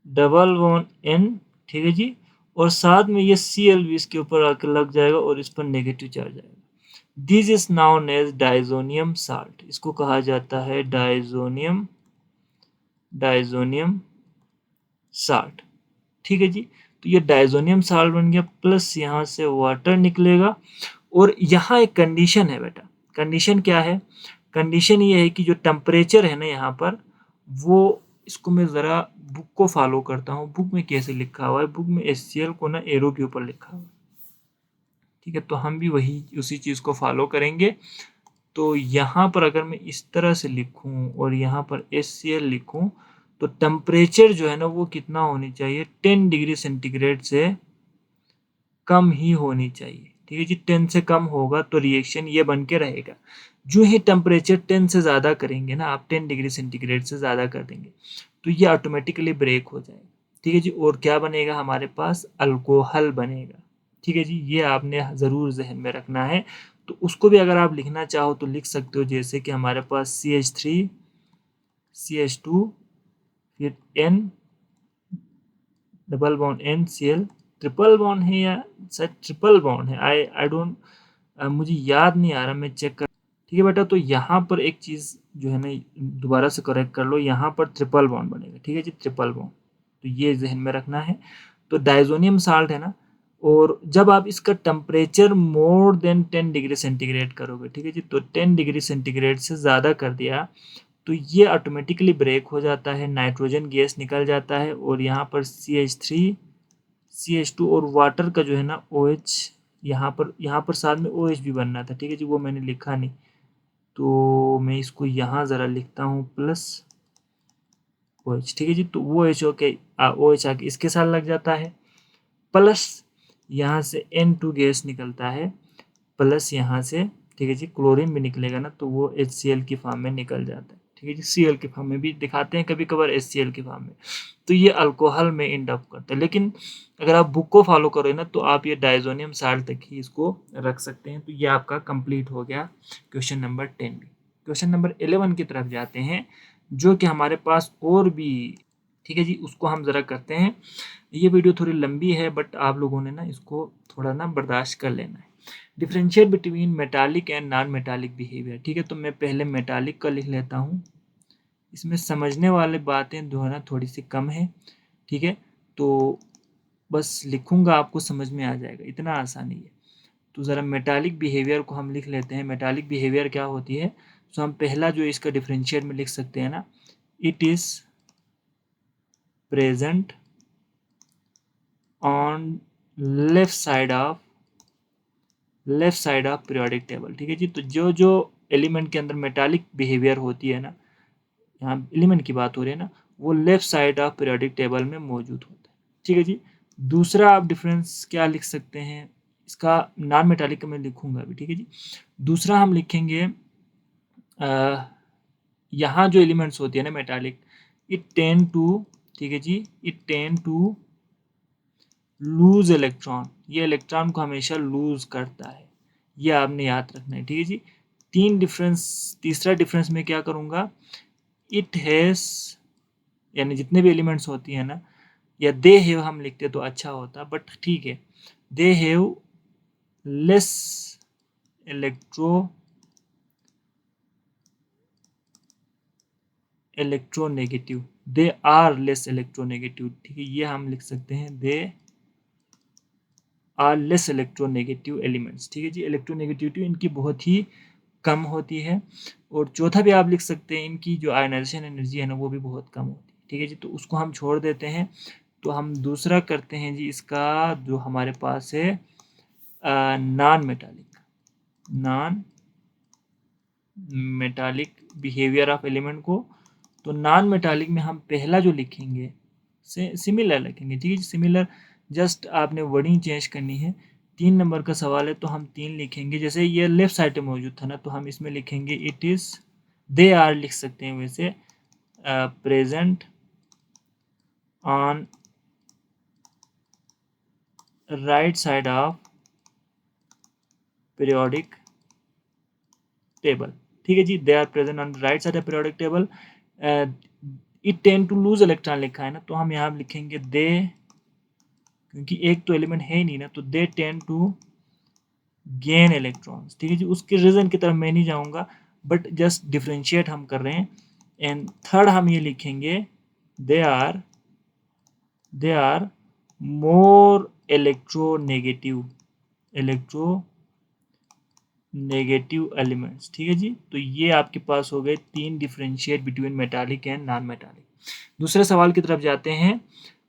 डबल वन N, ठीक है जी, और साथ में ये Cl भी इसके ऊपर आकर लग जाएगा, और इस पर नेगेटिव चार्ज आएगा. This is known as diazonium salt. इसको कहा जाता है डाइजोनियम साल्ट. ठीक है जी, तो ये डाइजोनियम साल्ट बन गया, प्लस यहाँ से वाटर निकलेगा। और यहाँ एक कंडीशन है बेटा, कंडीशन क्या है, कंडीशन ये है कि जो टेम्परेचर है ना यहाँ पर, वो इसको मैं ज़रा बुक को फॉलो करता हूँ। बुक में कैसे लिखा हुआ है, बुक में HCl को ना एरो के ऊपर लिखा हुआ है, ठीक है। तो हम भी वही उसी चीज़ को फॉलो करेंगे। तो यहाँ पर अगर मैं इस तरह से लिखूँ और यहाँ पर HCl लिखूँ, तो टेम्परेचर जो है ना वो कितना होनी चाहिए, 10 डिग्री सेंटीग्रेड से कम ही होनी चाहिए, ठीक है जी। 10 से कम होगा तो रिएक्शन ये बन के रहेगा। जो ही टेम्परेचर 10 से ज़्यादा करेंगे ना आप, 10 डिग्री सेंटीग्रेड से ज़्यादा कर देंगे, तो ये ऑटोमेटिकली ब्रेक हो जाएगा, ठीक है जी। और क्या बनेगा हमारे पास, अल्कोहल बनेगा, ठीक है जी। ये आपने ज़रूर जहन में रखना है। तो उसको भी अगर आप लिखना चाहो तो लिख सकते हो, जैसे कि हमारे पास CH3 CH2 फिर N double bond NCl, triple bond है या शायद ट्रिपल बॉन्ड है, आई डोंट, मुझे याद नहीं आ रहा, मैं चेक कर, ठीक है बेटा। तो यहाँ पर एक चीज़ जो है ना दोबारा से करेक्ट कर लो, यहाँ पर ट्रिपल बॉन्ड बनेगा, ठीक है जी, ट्रिपल बॉन्ड। तो ये जहन में रखना है। तो डाइजोनियम साल्ट है ना, और जब आप इसका temperature more than 10 degree centigrade करोगे, ठीक है जी, तो 10 डिग्री सेंटीग्रेड से ज़्यादा कर दिया तो ये ऑटोमेटिकली ब्रेक हो जाता है, नाइट्रोजन गैस निकल जाता है, और यहाँ पर CH3 CH2 और वाटर का जो है ना OH, यहाँ पर साथ में OH भी बनना था, ठीक है जी, वो मैंने लिखा नहीं। तो मैं इसको यहाँ ज़रा लिखता हूँ प्लस OH, ठीक है जी। तो वो OH ओके, OH आके इसके साथ लग जाता है, प्लस यहाँ से N2 गैस निकलता है, प्लस यहाँ से, ठीक है जी, क्लोरीन भी निकलेगा ना, तो वो HCl की फॉर्म में निकल जाता है, ठीक है जी। Cl की फॉर्म में भी दिखाते हैं कभी कभार, HCl की फॉर्म में। तो ये अल्कोहल में एंड अप करता है। लेकिन अगर आप बुक को फॉलो करो ना, तो आप ये डाइजोनियम साल्ट तक ही इसको रख सकते हैं। तो ये आपका कंप्लीट हो गया क्वेश्चन नंबर 10 भी। क्वेश्चन नंबर 11 की तरफ जाते हैं, जो कि हमारे पास और भी, ठीक है जी, उसको हम ज़रा करते हैं। ये वीडियो थोड़ी लंबी है, बट आप लोगों ने ना इसको थोड़ा ना बर्दाश्त कर लेना है। Differentiate between metallic and non metallic behaviour, ठीक है। तो मैं पहले मेटालिक का लिख लेता हूँ, इसमें समझने वाले बातें जो है ना थोड़ी सी कम है, ठीक है। तो बस लिखूंगा, आपको समझ में आ जाएगा, इतना आसानी है। तो ज़रा मेटालिक बिहेवियर को हम लिख लेते हैं। मेटालिक बिहेवियर क्या होती है, तो हम पहला जो इसका डिफ्रेंशिएट में लिख सकते हैं ना, it is present on left side of periodic table, ठीक है जी। तो जो जो एलिमेंट के अंदर मेटालिक बिहेवियर होती है ना, यहाँ एलिमेंट की बात हो रही है ना, वो left side of periodic table में मौजूद होता है, ठीक है जी। दूसरा आप डिफरेंस क्या लिख सकते हैं, इसका नॉन मेटालिक का मैं लिखूंगा अभी, ठीक है जी। दूसरा हम लिखेंगे, यहाँ जो एलिमेंट्स होती है ना मेटालिक, इट टेन टू, ठीक है जी, it tend to lose electron, ये इलेक्ट्रॉन को हमेशा लूज करता है, ये आपने याद रखना है, ठीक है जी। तीसरा डिफरेंस में क्या करूँगा, इट हैज़, यानी जितने भी एलिमेंट्स होती हैं ना, या दे हैव हम लिखते तो अच्छा होता, बट ठीक है, they have less electronegative, they are less electronegative, ठीक है, ये हम लिख सकते हैं, they are less electronegative elements, ठीक है जी। इलेक्ट्रोनेगेटिविटी इनकी बहुत ही कम होती है। और चौथा भी आप लिख सकते हैं, इनकी जो आयनाइजेशन एनर्जी है ना वो भी बहुत कम होती है, ठीक है जी। तो उसको हम छोड़ देते हैं। तो हम दूसरा करते हैं जी, इसका जो हमारे पास है non metallic behaviour of element को। तो नॉन मेटालिक में हम पहला जो लिखेंगे से सिमिलर लिखेंगे, ठीक है जी, सिमिलर, जस्ट आपने वर्डिंग चेंज करनी है। 3 नंबर का सवाल है तो हम 3 लिखेंगे, जैसे ये लेफ्ट साइड में मौजूद था ना, तो हम इसमें लिखेंगे इट इज़, दे आर लिख सकते हैं वैसे, present on right side of periodic table, ठीक है जी, they are present on right side of periodic table. It tend to lose electron लिखा है ना, तो हम यहाँ लिखेंगे दे, क्योंकि एक तो एलिमेंट है ही नहीं ना, तो they tend to gain electrons, ठीक है जी। उसके रीजन की तरफ मैं नहीं जाऊंगा, बट जस्ट डिफ्रेंशिएट हम कर रहे हैं। एंड थर्ड हम ये लिखेंगे, they are more electronegative elements. ठीक है जी, तो ये आपके पास हो गए 3 differentiate between metallic and non metallic. दूसरे सवाल की तरफ जाते हैं।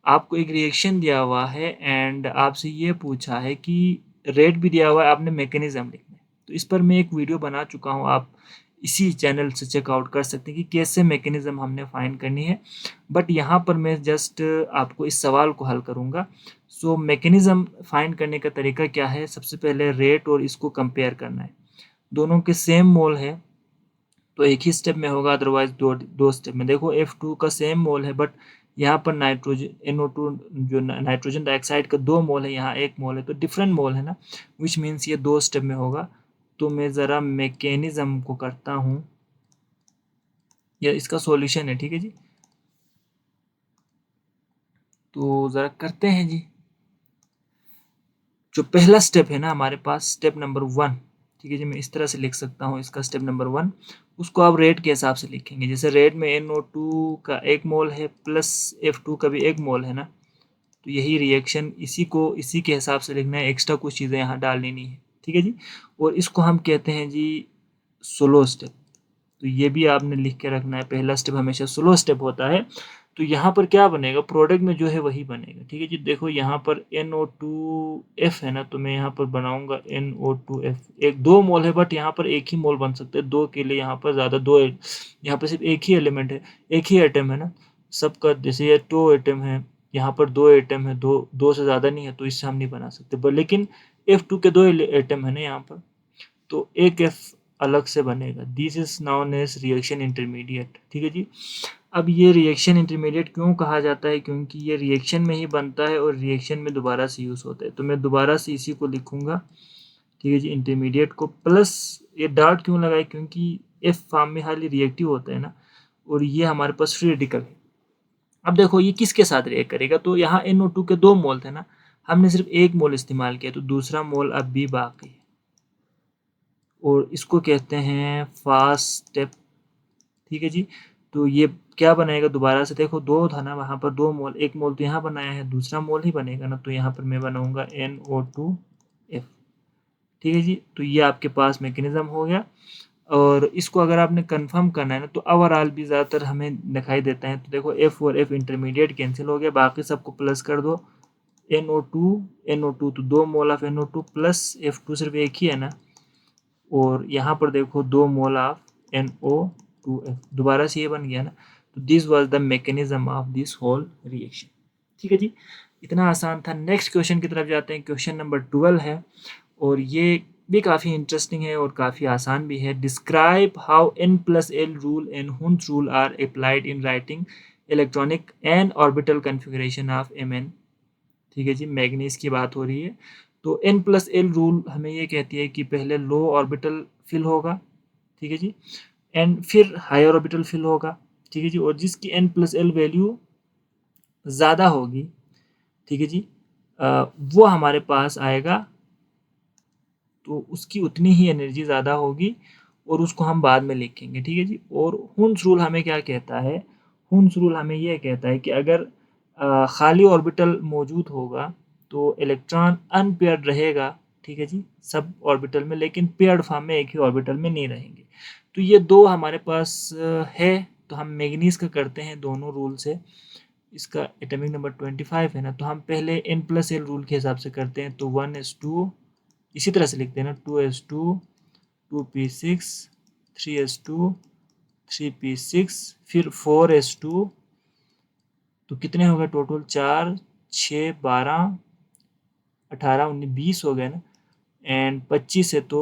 आपको एक रिएक्शन दिया हुआ है एंड आपसे ये पूछा है कि रेट भी दिया हुआ है, आपने मैकेनिज्म लिखना है। तो इस पर मैं एक वीडियो बना चुका हूँ, आप इसी चैनल से चेकआउट कर सकते हैं कि कैसे मैकेनिज्म हमने फाइंड करनी है। बट यहाँ पर मैं जस्ट आपको इस सवाल को हल करूँगा। सो मैकेनिज्म फाइंड करने का तरीका क्या है, सबसे पहले रेट और इसको कंपेयर करना है। दोनों के सेम मोल है तो एक ही स्टेप में होगा, अदरवाइज दो दो स्टेप में। देखो F2 का सेम मोल है, बट यहाँ पर नाइट्रोजन NO2 जो नाइट्रोजन डाइऑक्साइड का 2 मोल है, यहाँ 1 मोल है, तो डिफरेंट मोल है ना, विच मीन्स ये 2 स्टेप में होगा। तो मैं ज़रा मैकेनिज्म को करता हूँ, यह इसका सॉल्यूशन है। ठीक है जी, तो ज़रा करते हैं जी। जो पहला स्टेप है ना हमारे पास, स्टेप नंबर 1, ठीक है जी, मैं इस तरह से लिख सकता हूँ इसका स्टेप नंबर 1। उसको आप रेट के हिसाब से लिखेंगे। जैसे रेट में NO2 का 1 मोल है प्लस F2 का भी 1 मोल है ना, तो यही रिएक्शन इसी के हिसाब से लिखना है, एक्स्ट्रा कुछ चीज़ें यहाँ डालनी नहीं है। ठीक है जी, और इसको हम कहते हैं जी स्लो स्टेप। तो ये भी आपने लिख के रखना है, पहला स्टेप हमेशा स्लो स्टेप होता है। तो यहाँ पर क्या बनेगा, प्रोडक्ट में जो है वही बनेगा। ठीक है जी, देखो यहाँ पर NO2F है ना, तो मैं यहाँ पर बनाऊंगा NO2F। एक 2 मोल है, बट यहाँ पर एक ही मोल बन सकते हैं, 2 के लिए यहाँ पर ज़्यादा यहाँ पर सिर्फ एक ही एलिमेंट है, एक ही एटम है ना सबका। जैसे ये 2 एटम है, यहाँ पर 2 एटम है, दो से ज़्यादा नहीं है, तो इससे हम नहीं बना सकते। पर लेकिन F2 के 2 एटम है ना यहाँ पर, तो एक F अलग से बनेगा। This is known as reaction intermediate. ठीक है जी, अब ये रिएक्शन इंटरमीडिएट क्यों कहा जाता है, क्योंकि ये रिएक्शन में ही बनता है और रिएक्शन में दोबारा से यूज़ होता है। तो मैं दोबारा से इसी को लिखूंगा। ठीक है जी, इंटरमीडिएट को प्लस, ये डॉट क्यों लगाए, क्योंकि F फॉर्म में हाईली रिएक्टिव होता है ना, और ये हमारे पास फ्री रेडिकल है। अब देखो ये किसके साथ रिएक्ट करेगा, तो यहाँ NO2 के 2 मोल थे ना, हमने सिर्फ 1 मोल इस्तेमाल किया, तो दूसरा मोल अब भी बाकी है, और इसको कहते हैं फास्ट स्टेप। ठीक है जी, तो ये क्या बनाएगा, दोबारा से देखो 2 था ना, वहाँ पर 2 मोल, 1 मोल तो यहाँ बनाया है, दूसरा मोल ही बनेगा ना, तो यहाँ पर मैं बनाऊंगा NO2F। ठीक है जी, तो ये आपके पास मैकेनिज्म हो गया। और इसको अगर आपने कंफर्म करना है ना, तो ओवरऑल भी ज़्यादातर हमें दिखाई देता है। तो देखो F और F इंटरमीडिएट कैंसिल हो गया, बाकी सबको प्लस कर दो। NO2 तो 2 mole of NO2 plus F2 सिर्फ एक ही है ना, और यहाँ पर देखो 2 मोल ऑफ NO2F, दोबारा से ये बन गया ना। तो this was the mechanism of this whole reaction. ठीक है जी, इतना आसान था। नेक्स्ट क्वेश्चन की तरफ जाते हैं। क्वेश्चन नंबर 12 है, और ये भी काफ़ी इंटरेस्टिंग है और काफ़ी आसान भी है। Describe how N+L rule and Hund's rule are applied in writing electronic and orbital configuration of Mn। ठीक है जी, मैग्नीज की बात हो रही है। तो N+L रूल हमें ये कहती है कि पहले लो ऑर्बिटल फिल होगा, ठीक है जी, एंड फिर हायर ऑर्बिटल फिल होगा। ठीक है जी, और जिसकी N+L वैल्यू ज़्यादा होगी, ठीक है जी, वो हमारे पास आएगा, तो उसकी उतनी ही एनर्जी ज़्यादा होगी, और उसको हम बाद में लिखेंगे। ठीक है जी, और हुंस रूल हमें क्या कहता है, हुंस रूल हमें यह कहता है कि अगर खाली ऑर्बिटल मौजूद होगा तो इलेक्ट्रॉन अनपेयर्ड रहेगा। ठीक है जी, सब ऑर्बिटल में, लेकिन पेयर्ड फॉर्म में एक ही ऑर्बिटल में नहीं रहेंगे। तो ये दो हमारे पास है, तो हम मैग्नीज का करते हैं दोनों रूल से। इसका एटॉमिक नंबर 25 है ना, तो हम पहले N+L रूल के हिसाब से करते हैं। तो 1s2, इसी तरह से लिखते हैं ना, 2s2 2p6 3s2 3p6, फिर 4s2, तो कितने हो गए टोटल, 4 6 12 18 19 20 हो गए ना, एंड 25 है तो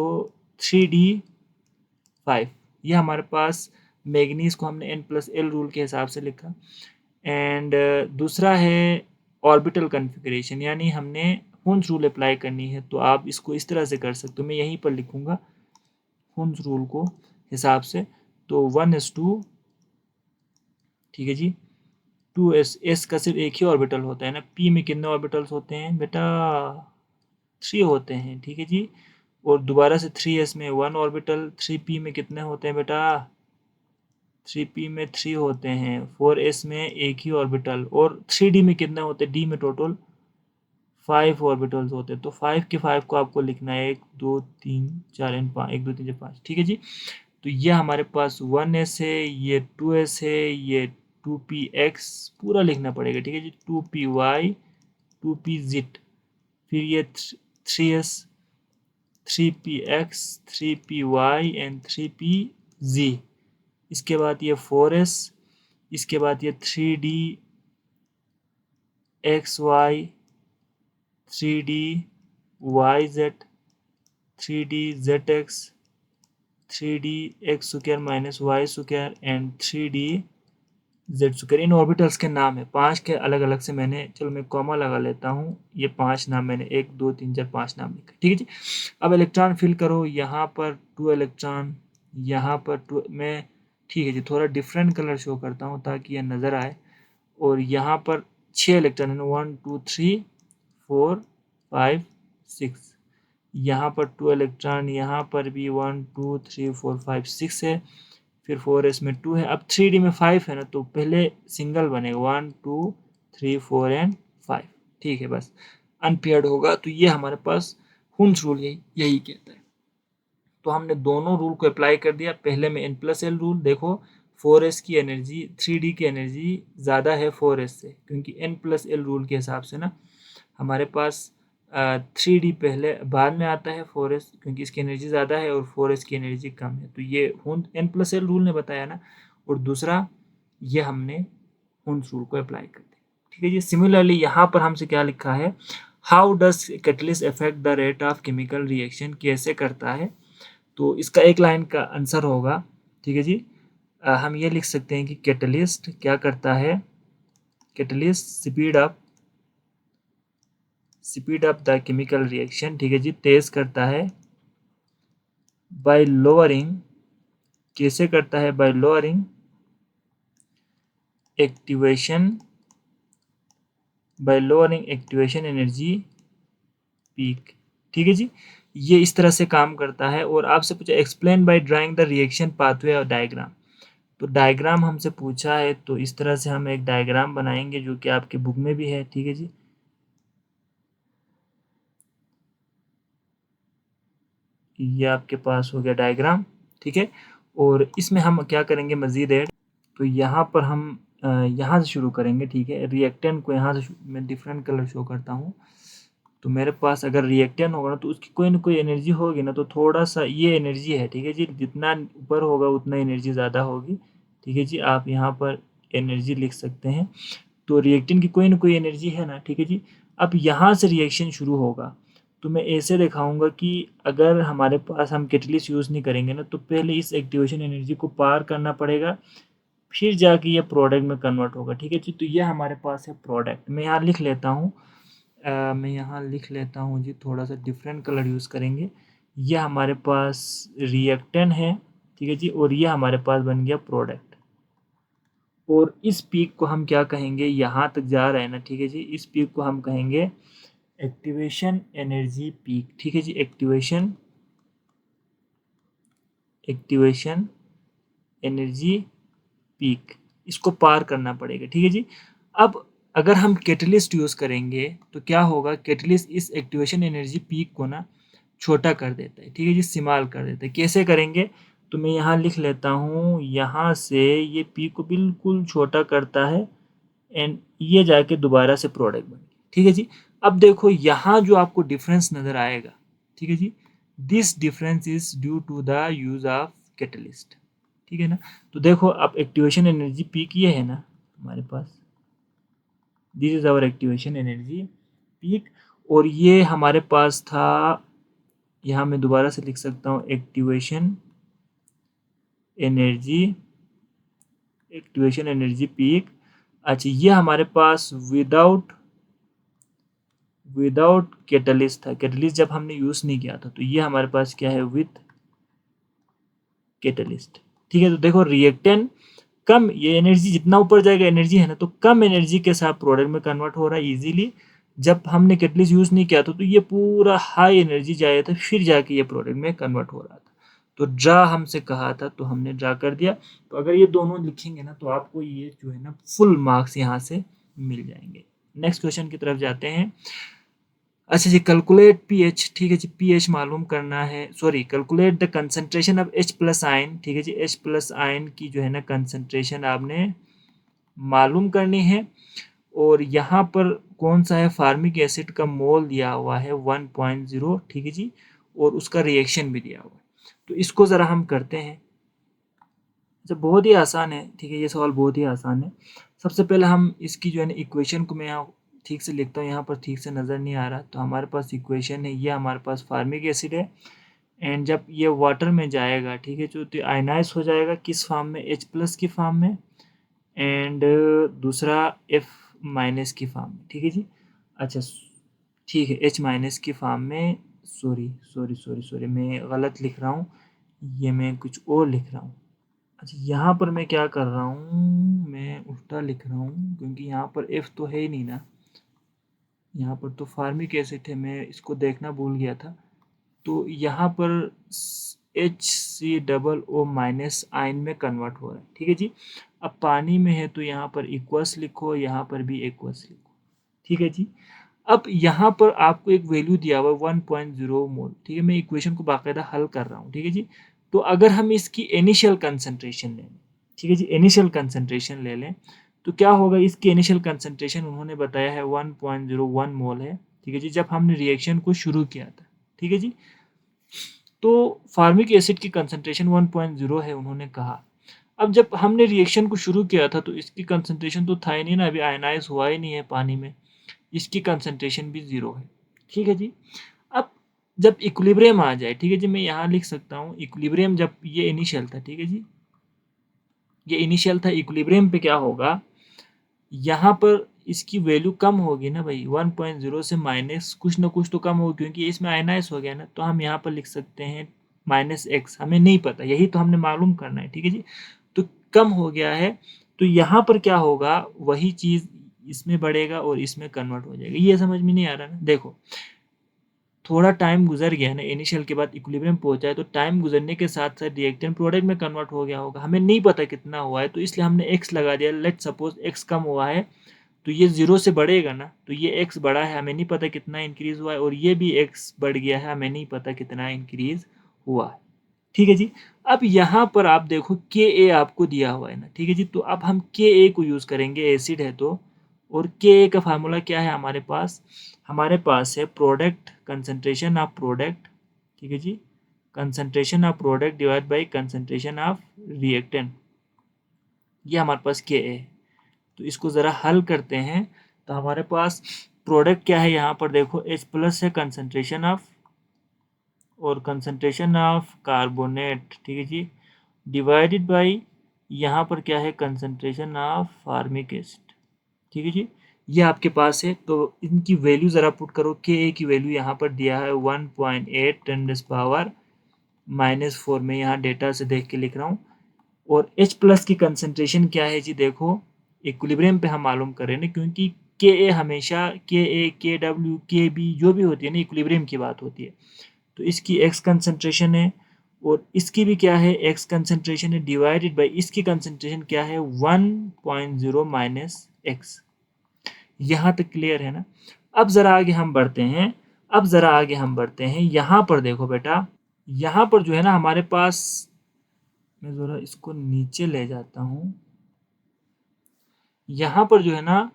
3d5। ये हमारे पास मैग्नीज को हमने N+L रूल के हिसाब से लिखा। एंड दूसरा है ऑर्बिटल कन्फिगरेशन, यानी हमने हुंस रूल अप्लाई करनी है। तो आप इसको इस तरह से कर सकते हो, मैं यहीं पर लिखूंगा हुंस रूल को हिसाब से। तो 1s2, ठीक है जी, 2s का सिर्फ एक ही ऑर्बिटल होता है ना, p में कितने ऑर्बिटल्स होते हैं बेटा, 3 होते हैं। ठीक है जी, और दोबारा से 3s में 1 ऑर्बिटल, 3p में कितने होते हैं बेटा, 3p में 3 होते हैं, 4s में एक ही ऑर्बिटल, और 3d में कितने होते हैं, d में टोटल 5 ऑर्बिटल्स होते हैं, तो 5 के 5 को आपको लिखना है 1 2 3 4 एंड 5, 1 2 3 4 5, ठीक है जी। तो ये हमारे पास 1s है, ये 2s है, ये 2px पूरा लिखना पड़ेगा, ठीक है जी, 2py 2pz, फिर ये 3s 3px 3py and 3pz, इसके बाद ये 4s, इसके बाद ये 3d xy 3d yz 3d zx 3d x square minus y square and 3d z square. इन ऑर्बिटल्स के नाम है 5 के अलग अलग से मैंने, चलो मैं कॉमा लगा लेता हूँ, ये 5 नाम मैंने 1 2 3 4 5 नाम लिखा, ठीक है जी। अब इलेक्ट्रॉन फिल करो, यहाँ पर 2 इलेक्ट्रॉन, यहाँ पर 2, मैं ठीक है जी थोड़ा डिफरेंट कलर शो करता हूँ ताकि यह नज़र आए, और यहाँ पर 6 इलेक्ट्रॉन है, 1 2 3 4 5 6, यहाँ पर 2 इलेक्ट्रॉन, यहाँ पर भी 1 2 3 4 5 6 है, फिर 4s में 2 है। अब 3d में 5 है ना, तो पहले सिंगल बनेगा 1 2 3 4 एंड 5, ठीक है, बस अनपेयर्ड होगा। तो ये हमारे पास हुन्स रूल यही कहता है। तो हमने दोनों रूल को अप्लाई कर दिया। पहले में n+l रूल, देखो 4s की एनर्जी 3d की एनर्जी ज़्यादा है 4s से, क्योंकि n+l रूल के हिसाब से ना हमारे पास 3d पहले बाद में आता है 4s, क्योंकि इसकी एनर्जी ज़्यादा है और 4s की एनर्जी कम है। तो ये n+l रूल ने बताया ना, और दूसरा ये हमने हुन्स रूल को अप्लाई कर दिया, ठीक है जी। सिमिलरली यहाँ पर हमसे क्या लिखा है, how does catalyst affect the rate of chemical reaction, कैसे करता है। तो इसका एक लाइन का आंसर होगा, ठीक है जी। हम ये लिख सकते हैं कि कैटलिस्ट क्या करता है, catalyst speed up the chemical reaction, ठीक है जी, तेज करता है बाय लोअरिंग, कैसे करता है, bye lowering activation, bye lowering activation energy peak, ठीक है जी। ये इस तरह से काम करता है। और आपसे पूछा explain by drawing the reaction pathway और डायग्राम, तो डायग्राम हमसे पूछा है, तो इस तरह से हम एक डायग्राम बनाएंगे जो कि आपके बुक में भी है, ठीक है जी। ये आपके पास हो गया डायग्राम, ठीक है। और इसमें हम क्या करेंगे मज़ीद ऐड, तो यहाँ पर हम यहाँ से शुरू करेंगे, ठीक है। रिएक्टेंट को यहाँ से मैं डिफरेंट कलर शो करता हूँ। तो मेरे पास अगर रिएक्टेंट होगा ना, तो उसकी कोई ना कोई एनर्जी होगी ना, तो थोड़ा सा ये एनर्जी है, ठीक है जी, जितना ऊपर होगा उतना एनर्जी ज़्यादा होगी, ठीक है जी। आप यहाँ पर एनर्जी लिख सकते हैं। तो रिएक्टेंट की कोई ना कोई एनर्जी है ना, ठीक है जी। अब यहाँ से रिएक्शन शुरू होगा, तो मैं ऐसे दिखाऊंगा कि अगर हमारे पास हम कैटलिस्ट यूज़ नहीं करेंगे ना, तो पहले इस एक्टिवेशन एनर्जी को पार करना पड़ेगा, फिर जाके ये प्रोडक्ट में कन्वर्ट होगा, ठीक है जी। तो ये हमारे पास है प्रोडक्ट, मैं यहाँ लिख लेता हूँ, जी, थोड़ा सा डिफरेंट कलर यूज़ करेंगे। ये हमारे पास रिएक्टेंट है, ठीक है जी, और ये हमारे पास बन गया प्रोडक्ट। और इस पीक को हम क्या कहेंगे, यहाँ तक जा रहे हैं ना, ठीक है जी, इस पीक को हम कहेंगे एक्टिवेशन एनर्जी पीक, ठीक है जी। एक्टिवेशन एनर्जी पीक, इसको पार करना पड़ेगा, ठीक है जी। अब अगर हम कैटलिस्ट यूज़ करेंगे तो क्या होगा, कैटलिस्ट इस एक्टिवेशन एनर्जी पीक को ना छोटा कर देता है, ठीक है जी, इस्तेमाल कर देता है। कैसे करेंगे, तो मैं यहाँ लिख लेता हूँ, यहाँ से ये पीक को बिल्कुल छोटा करता है एंड ये जाके दोबारा से प्रोडक्ट बन गया, ठीक है जी। अब देखो यहाँ जो आपको डिफरेंस नज़र आएगा, ठीक है जी, this difference is due to the use of catalyst, ठीक है ना। तो देखो अब एक्टिवेशन एनर्जी पीक ये है ना हमारे पास, this is our activation energy peak, और ये हमारे पास था, यहाँ मैं दोबारा से लिख सकता हूँ एनर्जी एक्टिवेशन एनर्जी पीक। अच्छा, ये हमारे पास विदाउट कैटलिस्ट था, कैटलिस्ट जब हमने यूज़ नहीं किया था। तो ये हमारे पास क्या है, विथ कैटलिस्ट, ठीक है। तो देखो रिएक्टेंट कम, ये एनर्जी जितना ऊपर जाएगा एनर्जी है ना, तो कम एनर्जी के साथ प्रोडक्ट में कन्वर्ट हो रहा है इजीली। जब हमने कैटलिस्ट यूज़ नहीं किया था तो ये पूरा हाई एनर्जी जाया था, फिर जाके ये प्रोडक्ट में कन्वर्ट हो रहा था। तो ड्रा हमसे कहा था, तो हमने ड्रा कर दिया। तो अगर ये दोनों लिखेंगे ना, तो आपको ये जो है ना फुल मार्क्स यहाँ से मिल जाएंगे। नेक्स्ट क्वेश्चन की तरफ जाते हैं। अच्छा जी, कैलकुलेट पीएच, ठीक है जी, पीएच मालूम करना है, sorry, calculate the concentration of H plus ion, ठीक है जी, H प्लस आयन की जो है ना कंसंट्रेशन आपने मालूम करनी है। और यहाँ पर कौन सा है, फार्मिक एसिड का मोल दिया हुआ है 1.0, ठीक है जी, और उसका रिएक्शन भी दिया हुआ है। तो इसको ज़रा हम करते हैं। अच्छा, बहुत ही आसान है, ठीक है, ये सवाल बहुत ही आसान है। सबसे पहले हम इसकी जो है ना इक्वेशन को मैं यहाँ ठीक से लिखता हूँ, यहाँ पर ठीक से नज़र नहीं आ रहा। तो हमारे पास इक्वेशन है, ये हमारे पास फार्मिक एसिड है, एंड जब ये वाटर में जाएगा, ठीक है, तो आयनाइज हो जाएगा किस फॉर्म में, H प्लस की फॉर्म में, एंड दूसरा F माइनस की फॉर्म में, ठीक है जी। अच्छा, ठीक है, H माइनस की फॉर्म में, सॉरी सॉरी सॉरी सॉरी, मैं गलत लिख रहा हूँ, ये मैं कुछ और लिख रहा हूँ। अच्छा, यहाँ पर मैं क्या कर रहा हूँ, मैं उल्टा लिख रहा हूँ, क्योंकि यहाँ पर F तो है ही नहीं ना, यहाँ पर तो फार्मिक एसिड है, मैं इसको देखना भूल गया था। तो यहाँ पर HCO माइनस आयन में कन्वर्ट हो रहा है, ठीक है जी। अब पानी में है तो यहाँ पर इक्वस लिखो, यहाँ पर भी इक्वस लिखो, ठीक है जी। अब यहाँ पर आपको एक वैल्यू दिया हुआ है 1.0 मोल, ठीक है, मैं इक्वेशन को बाकायदा हल कर रहा हूँ, ठीक है जी। तो अगर हम इसकी इनिशियल कंसंट्रेशन ले लें, ठीक है जी, इनिशियल कंसंट्रेशन ले लें, तो क्या होगा, इसकी इनिशियल कंसंट्रेशन उन्होंने बताया है 1.01 मोल है, ठीक है जी, जब हमने रिएक्शन को शुरू किया था, ठीक है जी। तो फार्मिक एसिड की कंसंट्रेशन 1.0 है उन्होंने कहा। अब जब हमने रिएक्शन को शुरू किया था तो इसकी कंसंट्रेशन तो था ही नहीं ना, अभी आयनाइज हुआ ही नहीं है पानी में, इसकी कंसंट्रेशन भी ज़ीरो है, ठीक है जी। अब जब इक्विलिब्रियम आ जाए, ठीक है जी, मैं यहाँ लिख सकता हूँ इक्विलिब्रियम, जब ये इनिशियल था, ठीक है जी, ये इनिशियल था, इक्विलिब्रियम पे क्या होगा, यहाँ पर इसकी वैल्यू कम होगी ना भाई, 1.0 से माइनस कुछ ना कुछ तो कम होगी, क्योंकि इसमें आयनाइज हो गया ना। तो हम यहाँ पर लिख सकते हैं -x, हमें नहीं पता, यही तो हमने मालूम करना है, ठीक है जी। तो कम हो गया है, तो यहाँ पर क्या होगा, वही चीज़ इसमें बढ़ेगा और इसमें कन्वर्ट हो जाएगा। ये समझ में नहीं आ रहा ना, देखो थोड़ा टाइम गुजर गया ना, इनिशियल के बाद इक्विलिब्रियम पहुंचा है, तो टाइम गुजरने के साथ साथ रिएक्टेंट प्रोडक्ट में कन्वर्ट हो गया होगा, हमें नहीं पता कितना हुआ है, तो इसलिए हमने x लगा दिया। लेट सपोज x कम हुआ है, तो ये जीरो से बढ़ेगा ना, तो ये x बढ़ा है, हमें नहीं पता कितना इंक्रीज हुआ है, और ये भी x बढ़ गया है, हमें नहीं पता कितना इंक्रीज हुआ है, ठीक है जी। अब यहाँ पर आप देखो Ka आपको दिया हुआ है ना, ठीक है जी, तो अब हम Ka को यूज़ करेंगे, एसिड है तो। और Ka का फार्मूला क्या है हमारे पास है प्रोडक्ट कंसंट्रेशन ऑफ प्रोडक्ट, ठीक है जी, concentration of product divide by concentration of reactant, ये हमारे पास Ka है। तो इसको ज़रा हल करते हैं, तो हमारे पास प्रोडक्ट क्या है, यहाँ पर देखो H प्लस है कंसंट्रेशन ऑफ, और कंसंट्रेशन ऑफ कार्बोनेट, ठीक है जी, डिवाइडेड बाई यहाँ पर क्या है, कंसंट्रेशन ऑफ फार्मिक एसिड, ठीक है जी। ये आपके पास है, तो इनकी वैल्यू ज़रा पुट करो। Ka की वैल्यू यहाँ पर दिया है 1.8 10⁻⁻⁴ में, यहाँ डेटा से देख के लिख रहा हूँ। और H प्लस की कंसंट्रेशन क्या है जी, देखो इक्विलिब्रियम पे हम मालूम कर रहे हैं ना, क्योंकि Ka हमेशा Ka, Kw, Kb जो भी होती है ना, इक्विलिब्रियम की बात होती है। तो इसकी x कंसंट्रेशन है, और इसकी भी क्या है, x कंसंट्रेशन है, डिवाइडेड बाई इसकी कंसंट्रेशन क्या है, 1.0 माइनस x। यहाँ तक क्लियर है ना। अब ज़रा आगे हम बढ़ते हैं, यहाँ पर देखो बेटा, यहाँ पर जो है ना हमारे पास, मैं ज़रा इसको नीचे ले जाता हूँ, यहाँ पर जो है ना